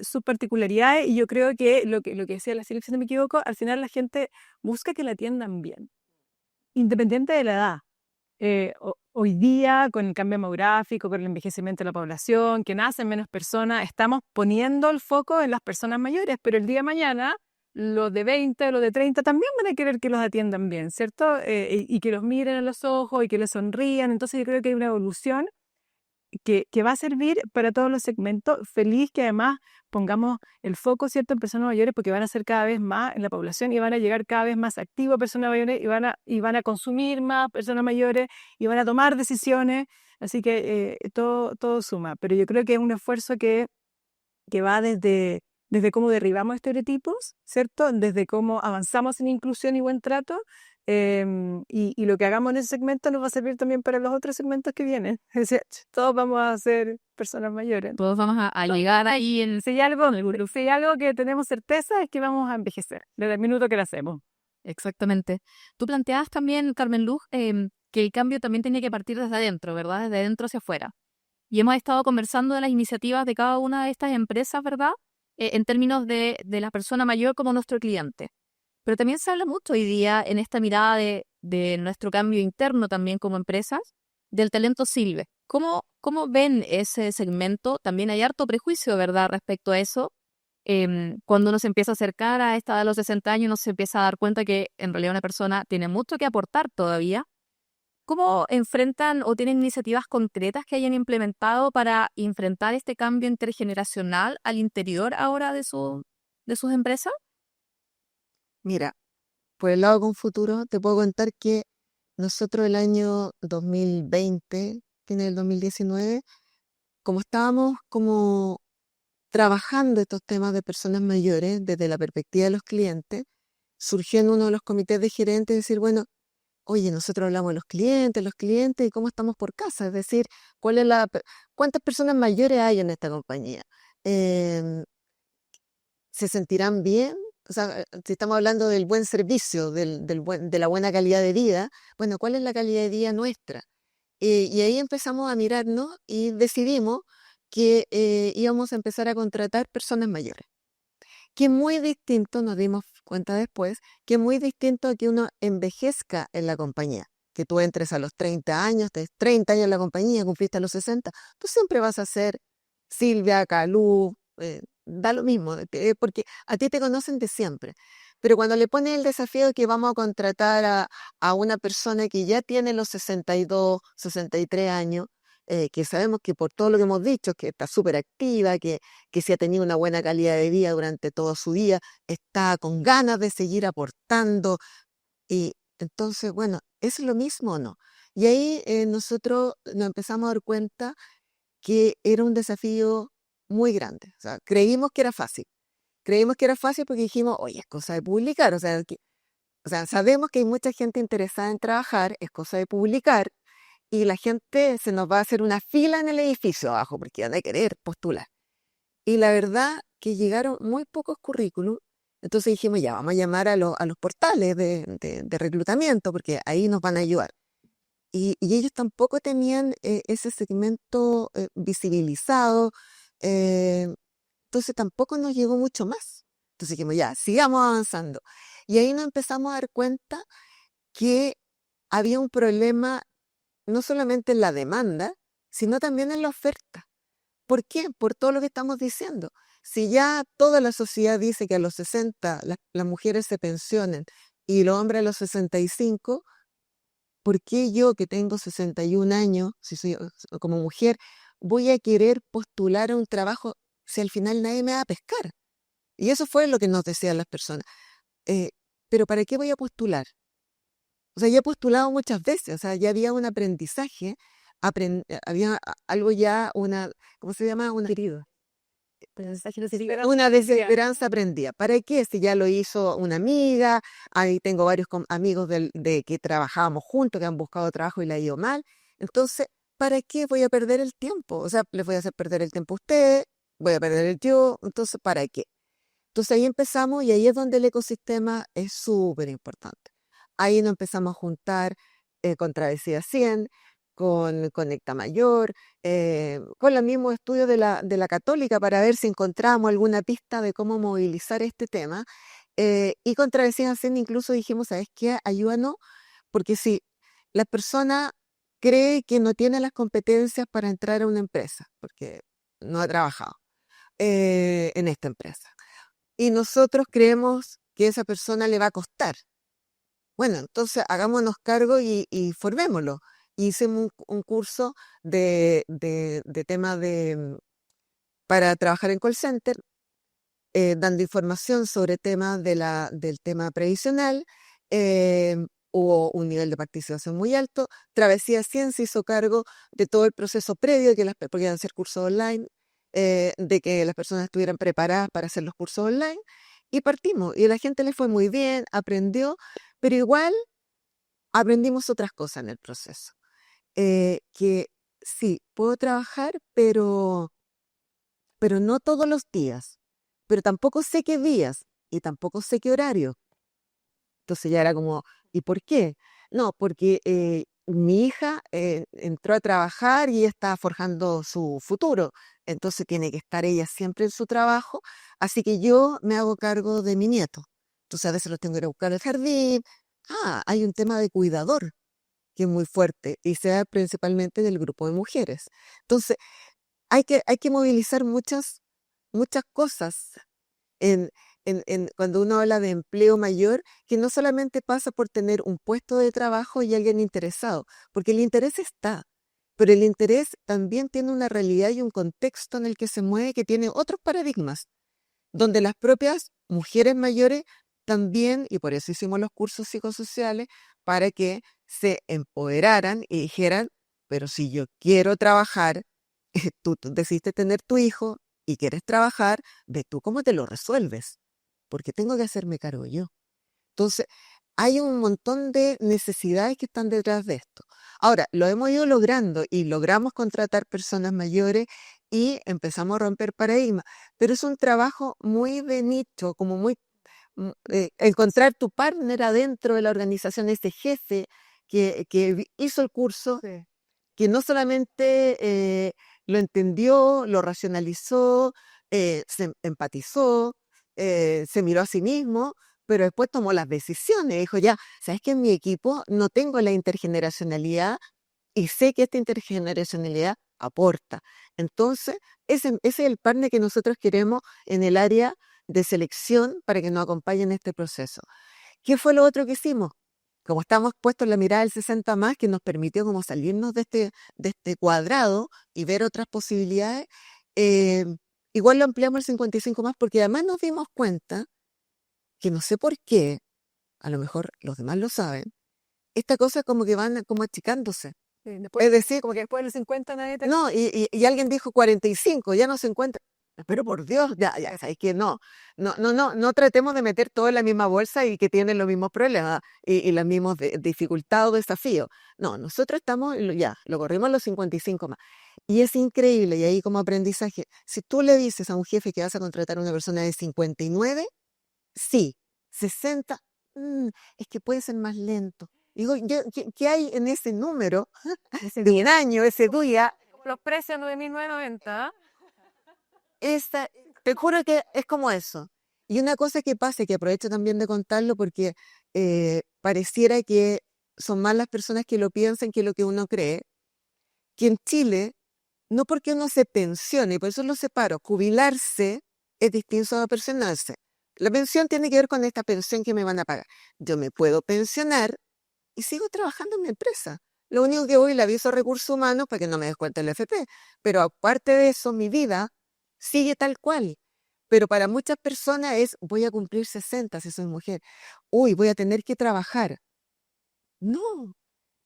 sus particularidades y yo creo que lo que decía la Silvia, si no me equivoco, al final la gente busca que la atiendan bien, independiente de la edad. Hoy día, con el cambio demográfico, con el envejecimiento de la población, que nacen menos personas, estamos poniendo el foco en las personas mayores, pero el día de mañana los de 20, los de 30 también van a querer que los atiendan bien, ¿cierto? Y que los miren a los ojos y que les sonrían. Entonces yo creo que hay una evolución que va a servir para todos los segmentos. Feliz que además pongamos el foco, ¿cierto?, en personas mayores, porque van a ser cada vez más en la población y van a llegar cada vez más activos personas mayores y van a consumir más personas mayores y van a tomar decisiones. Así que todo suma. Pero yo creo que es un esfuerzo que va desde cómo derribamos estereotipos, ¿cierto? Desde cómo avanzamos en inclusión y buen trato. Y lo que hagamos en ese segmento nos va a servir también para los otros segmentos que vienen. Es decir, todos vamos a ser personas mayores.
Todos vamos a llegar ahí en...
Si hay algo que tenemos certeza es que vamos a envejecer desde el minuto que lo hacemos.
Exactamente. Tú planteabas también, Carmen Luz, que el cambio también tenía que partir desde adentro, ¿verdad? Desde adentro hacia afuera. Y hemos estado conversando de las iniciativas de cada una de estas empresas, ¿verdad? En términos de la persona mayor como nuestro cliente. Pero también se habla mucho hoy día en esta mirada de nuestro cambio interno también como empresas, del talento silve. ¿Cómo ven ese segmento? También hay harto prejuicio, ¿verdad?, respecto a eso. Cuando uno se empieza a acercar a esta edad de los 60 años, uno se empieza a dar cuenta que en realidad una persona tiene mucho que aportar todavía. ¿Cómo enfrentan o tienen iniciativas concretas que hayan implementado para enfrentar este cambio intergeneracional al interior ahora de sus empresas?
Mira, por el lado con futuro, te puedo contar que nosotros el año 2020, fines del 2019, como estábamos como trabajando estos temas de personas mayores desde la perspectiva de los clientes, surgió en uno de los comités de gerentes decir, bueno, oye, nosotros hablamos de los clientes y cómo estamos por casa, es decir, cuántas personas mayores hay en esta compañía. ¿Se sentirán bien O sea, si estamos hablando del buen servicio, de la buena calidad de vida, bueno, ¿cuál es la calidad de vida nuestra? Y ahí empezamos a mirarnos y decidimos que íbamos a empezar a contratar personas mayores. Que es muy distinto, nos dimos cuenta después, que es muy distinto a que uno envejezca en la compañía. Que tú entres a los 30 años, te 30 años en la compañía, cumpliste a los 60, tú siempre vas a ser Silvia, Calú, da lo mismo, porque a ti te conocen de siempre. Pero cuando le pones el desafío de que vamos a contratar a una persona que ya tiene los 62, 63 años, que sabemos que por todo lo que hemos dicho, que está súper activa, que si ha tenido una buena calidad de vida durante todo su día, está con ganas de seguir aportando. Y entonces, bueno, ¿es lo mismo o no? Y ahí nosotros nos empezamos a dar cuenta que era un desafío muy grande. O sea, creímos que era fácil. Creímos que era fácil porque dijimos, oye, es cosa de publicar. O sea, sabemos que hay mucha gente interesada en trabajar, es cosa de publicar, y la gente se nos va a hacer una fila en el edificio abajo porque van a querer postular. Y la verdad que llegaron muy pocos currículum, entonces dijimos, ya, vamos a llamar a los portales de reclutamiento porque ahí nos van a ayudar. Y ellos tampoco tenían ese segmento visibilizado, eh, entonces tampoco nos llegó mucho más. Entonces dijimos, ya, sigamos avanzando. Y ahí nos empezamos a dar cuenta que había un problema no solamente en la demanda, sino también en la oferta. ¿Por qué? Por todo lo que estamos diciendo. Si ya toda la sociedad dice que a los 60 las mujeres se pensionen y los hombres a los 65, ¿por qué yo que tengo 61 años, si soy como mujer, voy a querer postular a un trabajo si al final nadie me va a pescar? Y eso fue lo que nos decían las personas. Eh, pero ¿para qué voy a postular? O sea, ya he postulado muchas veces, o sea, ya había un aprendizaje, había algo ya, ¿cómo se llama? Una desesperanza aprendida. ¿Para qué? Si ya lo hizo una amiga, ahí tengo varios amigos de que trabajábamos juntos, que han buscado trabajo y le ha ido mal. Entonces, ¿para qué voy a perder el tiempo? O sea, les voy a hacer perder el tiempo a ustedes, voy a perder el yo, entonces, ¿para qué? Entonces ahí empezamos y ahí es donde el ecosistema es súper importante. Ahí nos empezamos a juntar con Travesía 100, con Conecta Mayor, con los mismos estudios de la Católica para ver si encontramos alguna pista de cómo movilizar este tema. Y con Travesía 100 incluso dijimos, ¿sabes qué? Ayúdanos, porque si la persona cree que no tiene las competencias para entrar a una empresa, porque no ha trabajado en esta empresa, y nosotros creemos que esa persona le va a costar. Bueno, entonces hagámonos cargo y formémoslo. Hicimos un curso de tema para trabajar en call center, dando información sobre temas del tema previsional. eh, Hubo un nivel de participación muy alto. Travesía Ciencia hizo cargo de todo el proceso previo, porque iban a hacer cursos online, de que las personas estuvieran preparadas para hacer los cursos online. Y partimos, y a la gente le fue muy bien, aprendió, pero igual aprendimos otras cosas en el proceso. Que sí, puedo trabajar, pero no todos los días, pero tampoco sé qué días y tampoco sé qué horario. Entonces ya era como, ¿y por qué? No, porque mi hija entró a trabajar y ella está forjando su futuro, entonces tiene que estar ella siempre en su trabajo, así que yo me hago cargo de mi nieto. Entonces a veces los tengo que ir a buscar al jardín. Hay un tema de cuidador que es muy fuerte y se da principalmente del grupo de mujeres. Entonces hay que movilizar muchas cosas en, cuando uno habla de empleo mayor, que no solamente pasa por tener un puesto de trabajo y alguien interesado, porque el interés está, pero el interés también tiene una realidad y un contexto en el que se mueve que tiene otros paradigmas, donde las propias mujeres mayores también, y por eso hicimos los cursos psicosociales, para que se empoderaran y dijeran, pero si yo quiero trabajar, tú decidiste tener tu hijo y quieres trabajar, ve tú cómo te lo resuelves, porque tengo que hacerme cargo yo. Entonces, hay un montón de necesidades que están detrás de esto. Ahora, lo hemos ido logrando y logramos contratar personas mayores y empezamos a romper paradigmas, pero es un trabajo muy de nicho, como muy, encontrar tu partner adentro de la organización, ese jefe que hizo el curso,
Sí.
que no solamente lo entendió, lo racionalizó, se empatizó, se miró a sí mismo, pero después tomó las decisiones. Dijo, ya, ¿sabes que en mi equipo no tengo la intergeneracionalidad y sé que esta intergeneracionalidad aporta? Entonces, ese es el partner que nosotros queremos en el área de selección para que nos acompañe en este proceso. ¿Qué fue lo otro que hicimos? Como estamos puestos en la mirada del 60 más, que nos permitió como salirnos de este cuadrado y ver otras posibilidades, eh, igual lo ampliamos al 55 más porque además nos dimos cuenta que no sé por qué, a lo mejor los demás lo saben, estas cosas como que van como achicándose.
Sí, después,
Es decir,
como que después de los 50 nadie te...
no, y alguien dijo 45, ya no se encuentra. Pero por Dios, ya, sabes que no tratemos de meter todo en la misma bolsa y que tienen los mismos problemas y los mismos dificultades o desafíos. No, nosotros estamos, ya, lo corrimos a los 55 más. Y es increíble, y ahí como aprendizaje, si tú le dices a un jefe que vas a contratar a una persona de 59, sí, 60, es que puede ser más lento. Digo, ¿qué hay en ese número de un año, ese día?
Los precios 9.990.
Esta, te juro que es como eso. Y una cosa que pasa, y que aprovecho también de contarlo porque pareciera que son más las personas que lo piensan que lo que uno cree, que en Chile, no porque uno se pensione, y por eso lo separo, jubilarse es distinto a pensionarse. La pensión tiene que ver con esta pensión que me van a pagar. Yo me puedo pensionar y sigo trabajando en mi empresa. Lo único que voy le aviso a recursos humanos para que no me descuente el FP. Pero aparte de eso, mi vida sigue tal cual. Pero para muchas personas es, voy a cumplir 60 si soy mujer. Uy, voy a tener que trabajar. No.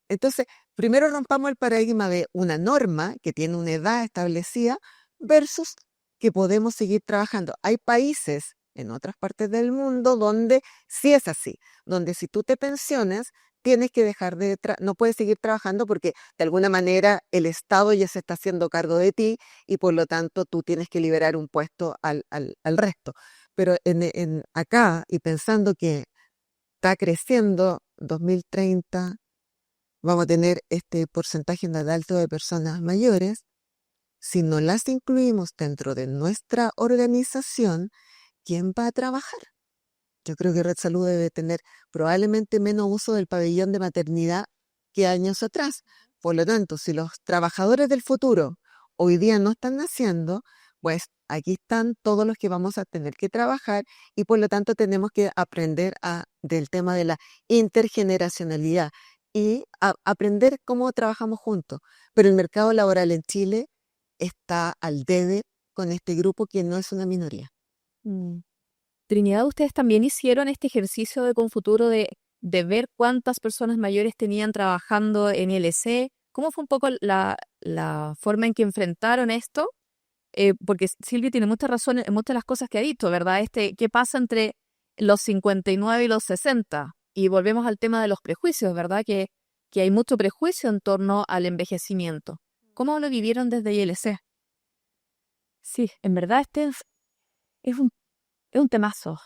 Entonces, primero rompamos el paradigma de una norma que tiene una edad establecida versus que podemos seguir trabajando. Hay países en otras partes del mundo donde sí es así, donde si tú te pensionas, tienes que dejar no puedes seguir trabajando porque de alguna manera el Estado ya se está haciendo cargo de ti y por lo tanto tú tienes que liberar un puesto al resto. Pero acá, y pensando que está creciendo 2030, vamos a tener este porcentaje tan alto de personas mayores. Si no las incluimos dentro de nuestra organización, ¿quién va a trabajar? Yo creo que Red Salud debe tener probablemente menos uso del pabellón de maternidad que años atrás. Por lo tanto, si los trabajadores del futuro hoy día no están naciendo, pues aquí están todos los que vamos a tener que trabajar y por lo tanto tenemos que aprender del tema de la intergeneracionalidad y aprender cómo trabajamos juntos. Pero el mercado laboral en Chile está al debe con este grupo que no es una minoría.
Mm. Trinidad, ustedes también hicieron este ejercicio de Confuturo de ver cuántas personas mayores tenían trabajando en LC. ¿Cómo fue un poco la forma en que enfrentaron esto? Porque Silvia tiene mucha razón en muchas de las cosas que ha dicho, ¿verdad? ¿Qué pasa entre los 59 y los 60? Y volvemos al tema de los prejuicios, ¿verdad? Que hay mucho prejuicio en torno al envejecimiento. ¿Cómo lo vivieron desde ILC?
Sí, en verdad es un temazo.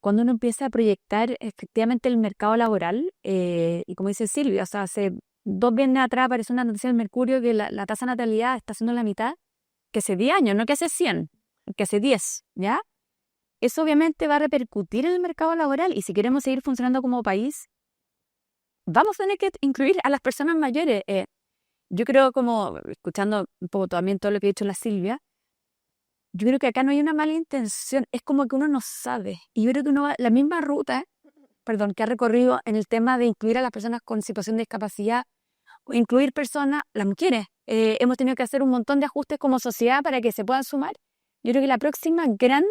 Cuando uno empieza a proyectar efectivamente el mercado laboral, y como dice Silvia, o sea, hace 2 viernes atrás apareció una noticia del Mercurio que la tasa de natalidad está haciendo la mitad que hace 10 años, no que hace 100, que hace 10, ¿ya? Eso obviamente va a repercutir en el mercado laboral y si queremos seguir funcionando como país, vamos a tener que incluir a las personas mayores. Yo creo, como escuchando un poco también todo lo que ha dicho la Silvia, yo creo que acá no hay una mala intención, es como que uno no sabe. Y yo creo que uno va la misma ruta, perdón, que ha recorrido en el tema de incluir a las personas con situación de discapacidad, o incluir personas, las mujeres. Hemos tenido que hacer un montón de ajustes como sociedad para que se puedan sumar. Yo creo que la próxima gran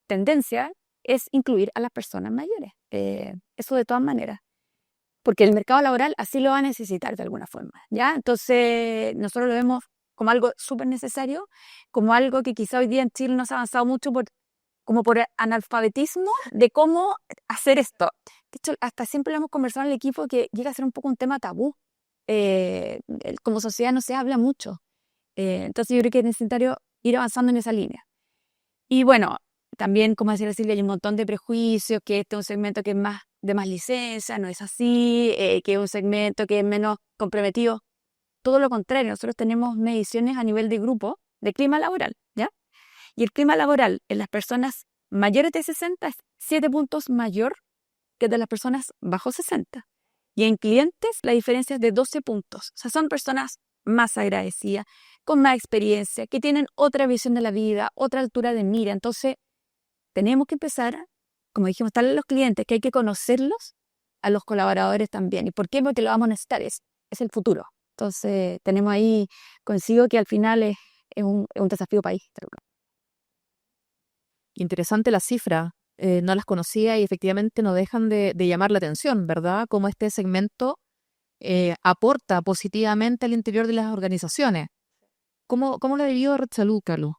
tendencia es incluir a las personas mayores. Eso de todas maneras. Porque el mercado laboral así lo va a necesitar de alguna forma, ¿ya? Entonces, nosotros lo vemos como algo súper necesario, como algo que quizá hoy día en Chile no se ha avanzado mucho como por analfabetismo de cómo hacer esto. De hecho, hasta siempre lo hemos conversado en el equipo que llega a ser un poco un tema tabú. Como sociedad no se habla mucho. Entonces yo creo que es necesario ir avanzando en esa línea. Y bueno, También, como decía Silvia, hay un montón de prejuicios, que este es un segmento que es más de más licencia, no es así, que es un segmento que es menos comprometido. Todo lo contrario, nosotros tenemos mediciones a nivel de grupo de clima laboral, ¿ya? Y el clima laboral en las personas mayores de 60 es 7 puntos mayor que de las personas bajo 60. Y en clientes la diferencia es de 12 puntos. O sea, son personas más agradecidas, con más experiencia, que tienen otra visión de la vida, otra altura de mira. Entonces, tenemos que empezar, como dijimos, tal a los clientes, que hay que conocerlos, a los colaboradores también. ¿Y por qué? Porque lo vamos a necesitar, es el futuro. Entonces, tenemos ahí, consigo que al final es un desafío país.
Interesante la cifra. No las conocía y efectivamente no dejan de llamar la atención, ¿verdad? Cómo este segmento aporta positivamente al interior de las organizaciones. ¿Cómo lo ha vivido Red Salud, Carlos?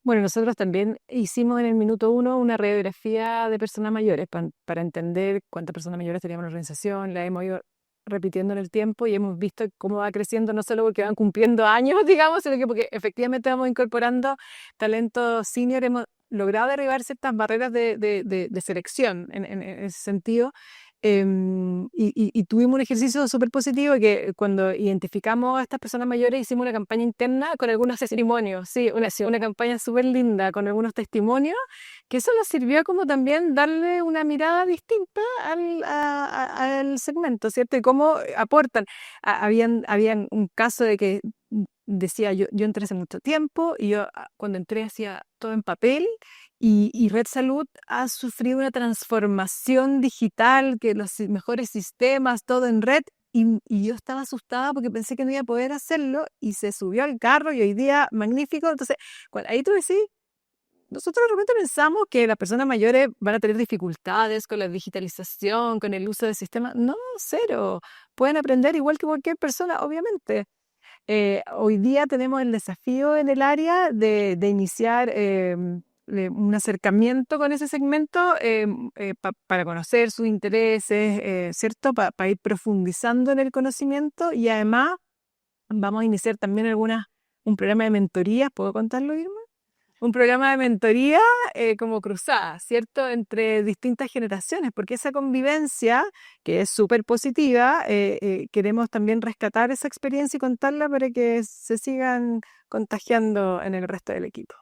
Bueno, nosotros también hicimos en el minuto 1 una radiografía de personas mayores para entender cuántas personas mayores teníamos en la organización. La hemos ido repitiendo en el tiempo y hemos visto cómo va creciendo, no solo porque van cumpliendo años, digamos, sino que porque efectivamente vamos incorporando talento senior. Hemos logrado derribar ciertas barreras de selección en ese sentido. Y tuvimos un ejercicio súper positivo que cuando identificamos a estas personas mayores hicimos una campaña interna con algunos testimonios, sí, una campaña súper linda con algunos testimonios, que eso nos sirvió como también darle una mirada distinta al segmento, ¿cierto? Y cómo aportan. Habían un caso de que decía, yo entré hace mucho tiempo y yo cuando entré hacía todo en papel. Y Red Salud ha sufrido una transformación digital, que los mejores sistemas, todo en red, y yo estaba asustada porque pensé que no iba a poder hacerlo, y se subió al carro y hoy día magnífico. Entonces, ahí tú decís, nosotros de repente pensamos que las personas mayores van a tener dificultades con la digitalización, con el uso del sistema. No, cero. Pueden aprender igual que cualquier persona, obviamente. Hoy día tenemos el desafío en el área de iniciar un acercamiento con ese segmento para conocer sus intereses, ¿cierto? Para ir profundizando en el conocimiento, y además vamos a iniciar también un programa de mentoría. ¿Puedo contarlo, Irma? Un programa de mentoría como cruzada, ¿cierto? Entre distintas generaciones, porque esa convivencia, que es súper positiva, queremos también rescatar esa experiencia y contarla para que se sigan contagiando en el resto del equipo.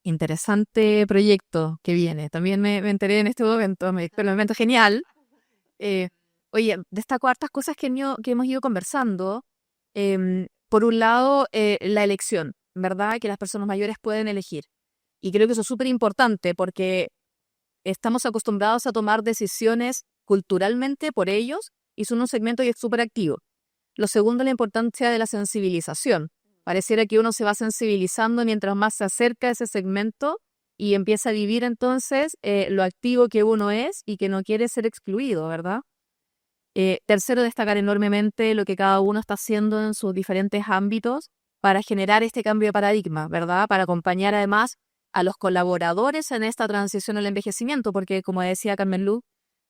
Interesante proyecto que viene. También me enteré en este momento, pero un momento genial. Oye, destaco hartas cosas que hemos ido conversando. Por un lado, la elección, ¿verdad? Que las personas mayores pueden elegir. Y creo que eso es súper importante porque estamos acostumbrados a tomar decisiones culturalmente por ellos y son un segmento que es súper activo. Lo segundo, la importancia de la sensibilización. Pareciera que uno se va sensibilizando mientras más se acerca a ese segmento y empieza a vivir entonces lo activo que uno es y que no quiere ser excluido, ¿verdad? Tercero, destacar enormemente lo que cada uno está haciendo en sus diferentes ámbitos para generar este cambio de paradigma, ¿verdad? Para acompañar además a los colaboradores en esta transición al envejecimiento, porque como decía Carmen Luz,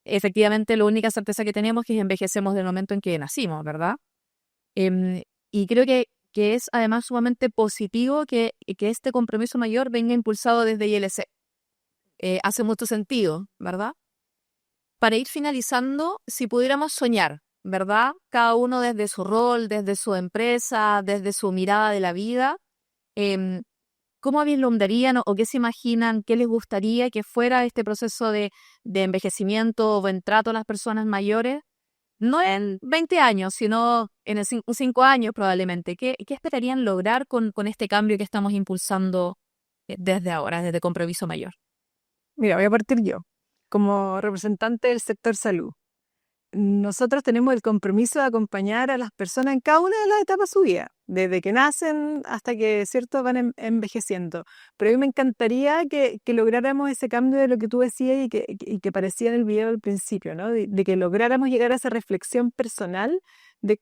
efectivamente la única certeza que tenemos es que envejecemos del momento en que nacimos, ¿verdad? Y creo que es además sumamente positivo que este compromiso mayor venga impulsado desde ILC. Hace mucho sentido, ¿verdad? Para ir finalizando, si pudiéramos soñar, ¿verdad? Cada uno desde su rol, desde su empresa, desde su mirada de la vida, ¿cómo vislumbrarían o qué se imaginan, qué les gustaría que fuera este proceso de envejecimiento o buen trato a las personas mayores? No en 20 años, sino en 5 años probablemente. ¿Qué esperarían lograr con este cambio que estamos impulsando desde ahora, desde Compromiso Mayor?
Mira, voy a partir yo, como representante del sector salud. Nosotros tenemos el compromiso de acompañar a las personas en cada una de las etapas de su vida, desde que nacen hasta que, ¿cierto?, van envejeciendo. Pero a mí me encantaría que lográramos ese cambio de lo que tú decías y que parecía en el video al principio, ¿no? De que lográramos llegar a esa reflexión personal de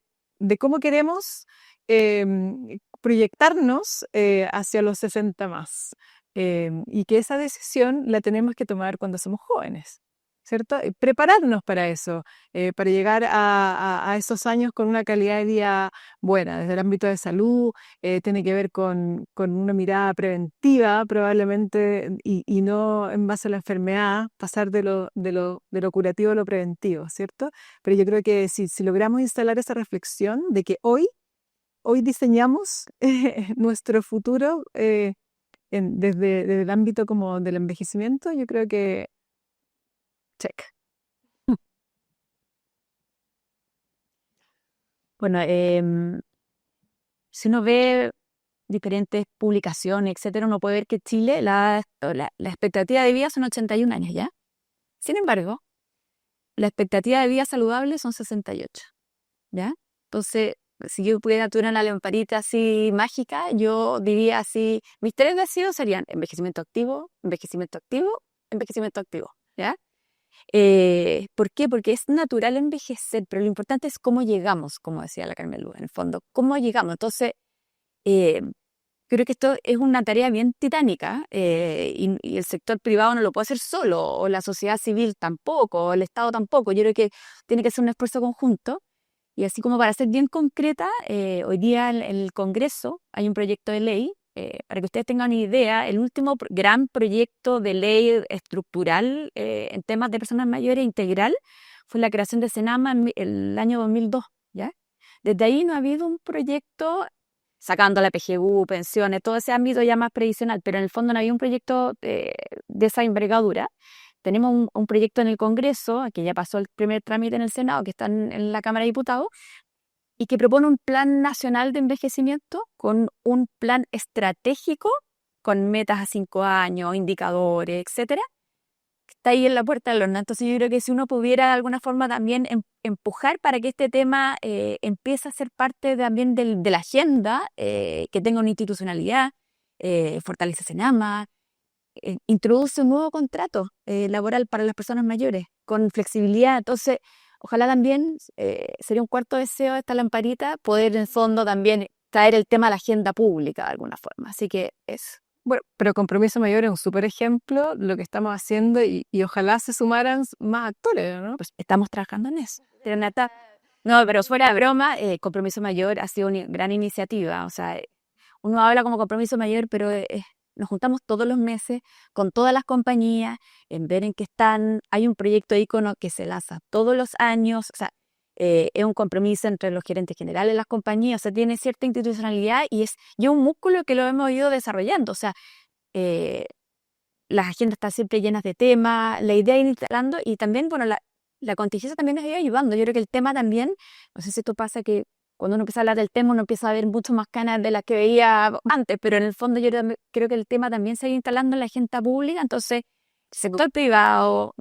cómo queremos proyectarnos hacia los 60 más. Y que esa decisión la tenemos que tomar cuando somos jóvenes. ¿cierto? Y prepararnos para eso, para llegar a esos años con una calidad de vida buena, desde el ámbito de salud, tiene que ver con una mirada preventiva probablemente y no en base a la enfermedad, pasar de lo curativo a lo preventivo, ¿cierto? Pero yo creo que si logramos instalar esa reflexión de que hoy diseñamos nuestro futuro desde el ámbito como del envejecimiento, yo creo que check.
Bueno, si uno ve diferentes publicaciones, etcétera, uno puede ver que Chile, la expectativa de vida son 81 años, ¿ya? Sin embargo, la expectativa de vida saludable son 68, ¿ya? Entonces, si yo pudiera tener una lamparita así mágica, yo diría así, mis tres deseos serían envejecimiento activo, envejecimiento activo, envejecimiento activo, ¿ya? ¿Por qué? Porque es natural envejecer, pero lo importante es cómo llegamos, como decía la Carmen Luz, en el fondo, cómo llegamos. Entonces, eh, creo que esto es una tarea bien titánica y el sector privado no lo puede hacer solo, o la sociedad civil tampoco, o el Estado tampoco. Yo creo que tiene que ser un esfuerzo conjunto. Y así como para ser bien concreta, hoy día en el Congreso hay un proyecto de ley, para que ustedes tengan una idea, el último gran proyecto de ley estructural en temas de personas mayores integral fue la creación de Senama en el año 2002, ¿ya? Desde ahí no ha habido un proyecto, sacando la PGU, pensiones, todo ese ámbito ya más previsional, pero en el fondo no había un proyecto de esa envergadura. Tenemos un proyecto en el Congreso, que ya pasó el primer trámite en el Senado, que está en la Cámara de Diputados, y que propone un plan nacional de envejecimiento con un plan estratégico, con metas a 5 años, indicadores, etcétera, que está ahí en la puerta del horno. Entonces yo creo que si uno pudiera de alguna forma también empujar para que este tema empiece a ser parte también de la agenda, que tenga una institucionalidad, fortalece Senama, introduce un nuevo contrato laboral para las personas mayores, con flexibilidad. Entonces, ojalá también, sería un cuarto deseo de esta lamparita, poder en el fondo también traer el tema a la agenda pública de alguna forma. Así que eso.
Bueno, pero Compromiso Mayor es un súper ejemplo de lo que estamos haciendo y ojalá se sumaran más actores, ¿no?
Pues estamos trabajando en eso. Renata, no, pero fuera de broma, Compromiso Mayor ha sido una gran iniciativa. O sea, uno habla como Compromiso Mayor, pero nos juntamos todos los meses con todas las compañías en ver en qué están. Hay un proyecto ícono que se lanza todos los años. O sea, es un compromiso entre los gerentes generales de las compañías. O sea, tiene cierta institucionalidad y es un músculo que lo hemos ido desarrollando. O sea, las agendas están siempre llenas de temas, la idea es ir instalando y también, bueno, la contingencia también nos ha ido ayudando. Yo creo que el tema también, no sé si esto pasa que cuando uno empieza a hablar del tema uno empieza a ver mucho más canas de las que veía antes, pero en el fondo yo creo que el tema también se ha ido instalando en la agenda pública. Entonces el sector privado,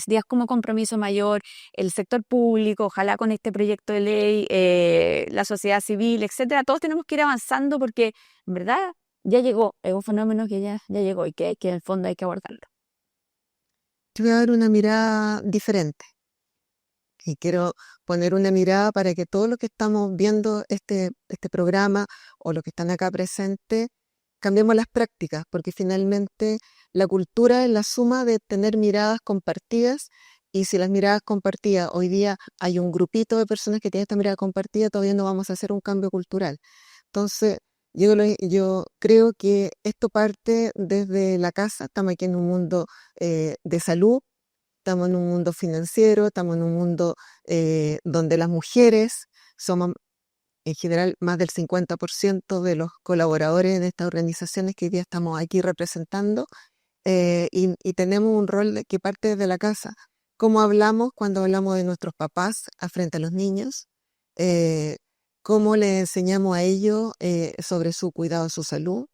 días como Compromiso Mayor, el sector público, ojalá con este proyecto de ley, la sociedad civil, etcétera, todos tenemos que ir avanzando porque en verdad ya llegó, es un fenómeno que ya llegó y que en el fondo hay que abordarlo.
Yo voy a dar una mirada diferente y quiero poner una mirada para que todos los que estamos viendo este programa o los que están acá presentes, cambiemos las prácticas, porque finalmente la cultura es la suma de tener miradas compartidas y si las miradas compartidas, hoy día hay un grupito de personas que tienen esta mirada compartida, todavía no vamos a hacer un cambio cultural. Entonces, yo creo que esto parte desde la casa. Estamos aquí en un mundo de salud, estamos en un mundo financiero, estamos en un mundo donde las mujeres somos en general más del 50% de los colaboradores en estas organizaciones que hoy día estamos aquí representando, y tenemos un rol que parte desde la casa. ¿Cómo hablamos cuando hablamos de nuestros papás frente a los niños? ¿Cómo les enseñamos a ellos sobre su cuidado de su salud?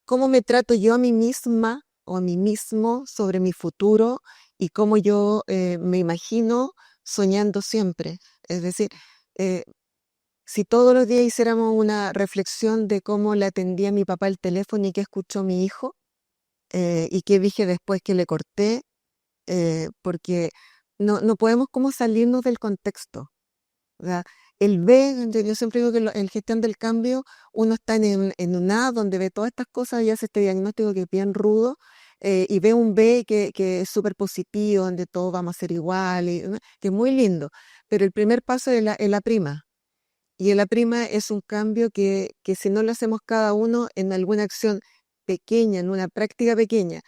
¿Cómo me trato yo a mí misma o a mí mismo sobre mi futuro y cómo yo me imagino soñando siempre? Es decir, si todos los días hiciéramos una reflexión de cómo le atendí a mi papá el teléfono y qué escuchó mi hijo, y qué dije después que le corté, porque no podemos como salirnos del contexto. O sea, yo siempre digo que en gestión del cambio uno está en una donde ve todas estas cosas y hace este diagnóstico que es bien rudo, y ve un B que es súper positivo, donde todos vamos a ser iguales, ¿no? Que es muy lindo. Pero el primer paso es la prima. Y la prima es un cambio que si no lo hacemos cada uno en alguna acción pequeña, en una práctica pequeña.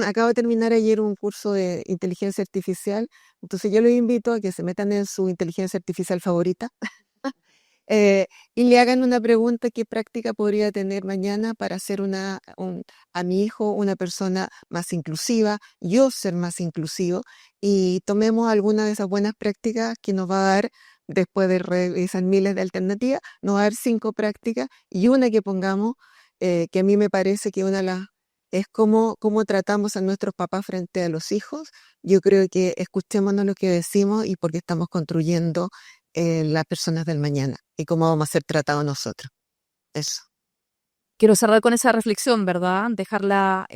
Acabo de terminar ayer un curso de inteligencia artificial, entonces yo los invito a que se metan en su inteligencia artificial favorita y le hagan una pregunta: ¿qué práctica podría tener mañana para ser a mi hijo una persona más inclusiva, yo ser más inclusivo? Y tomemos alguna de esas buenas prácticas que nos va a dar, después de revisar miles de alternativas, nos va a dar 5 prácticas y una que pongamos, que a mí me parece que una de las es cómo tratamos a nuestros papás frente a los hijos. Yo creo que escuchémonos lo que decimos y porque estamos construyendo las personas del mañana y cómo vamos a ser tratados nosotros. Eso.
Quiero cerrar con esa reflexión, ¿verdad? Dejarla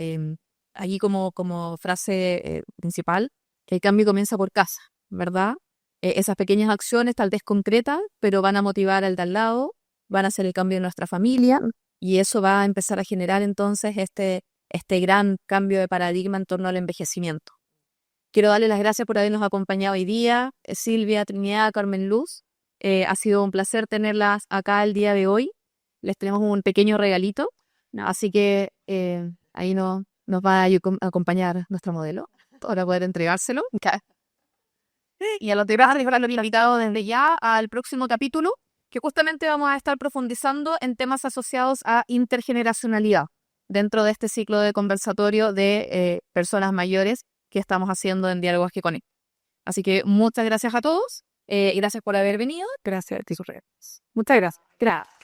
allí como frase principal, que el cambio comienza por casa, ¿verdad? Esas pequeñas acciones, tal vez concretas, pero van a motivar al de al lado, van a hacer el cambio en nuestra familia y eso va a empezar a generar entonces este gran cambio de paradigma en torno al envejecimiento. Quiero darles las gracias por habernos acompañado hoy día, Silvia, Trinidad, Carmen Luz. Ha sido un placer tenerlas acá el día de hoy. Les tenemos un pequeño regalito, así que ahí nos va a acompañar nuestra modelo para poder entregárselo. Y a los demás, los invitados desde ya al próximo capítulo, que justamente vamos a estar profundizando en temas asociados a intergeneracionalidad dentro de este ciclo de conversatorio de personas mayores que estamos haciendo en Diálogos que Conectan. Así que muchas gracias a todos y gracias por haber venido.
Gracias a ti, Correa. Muchas gracias. Gracias.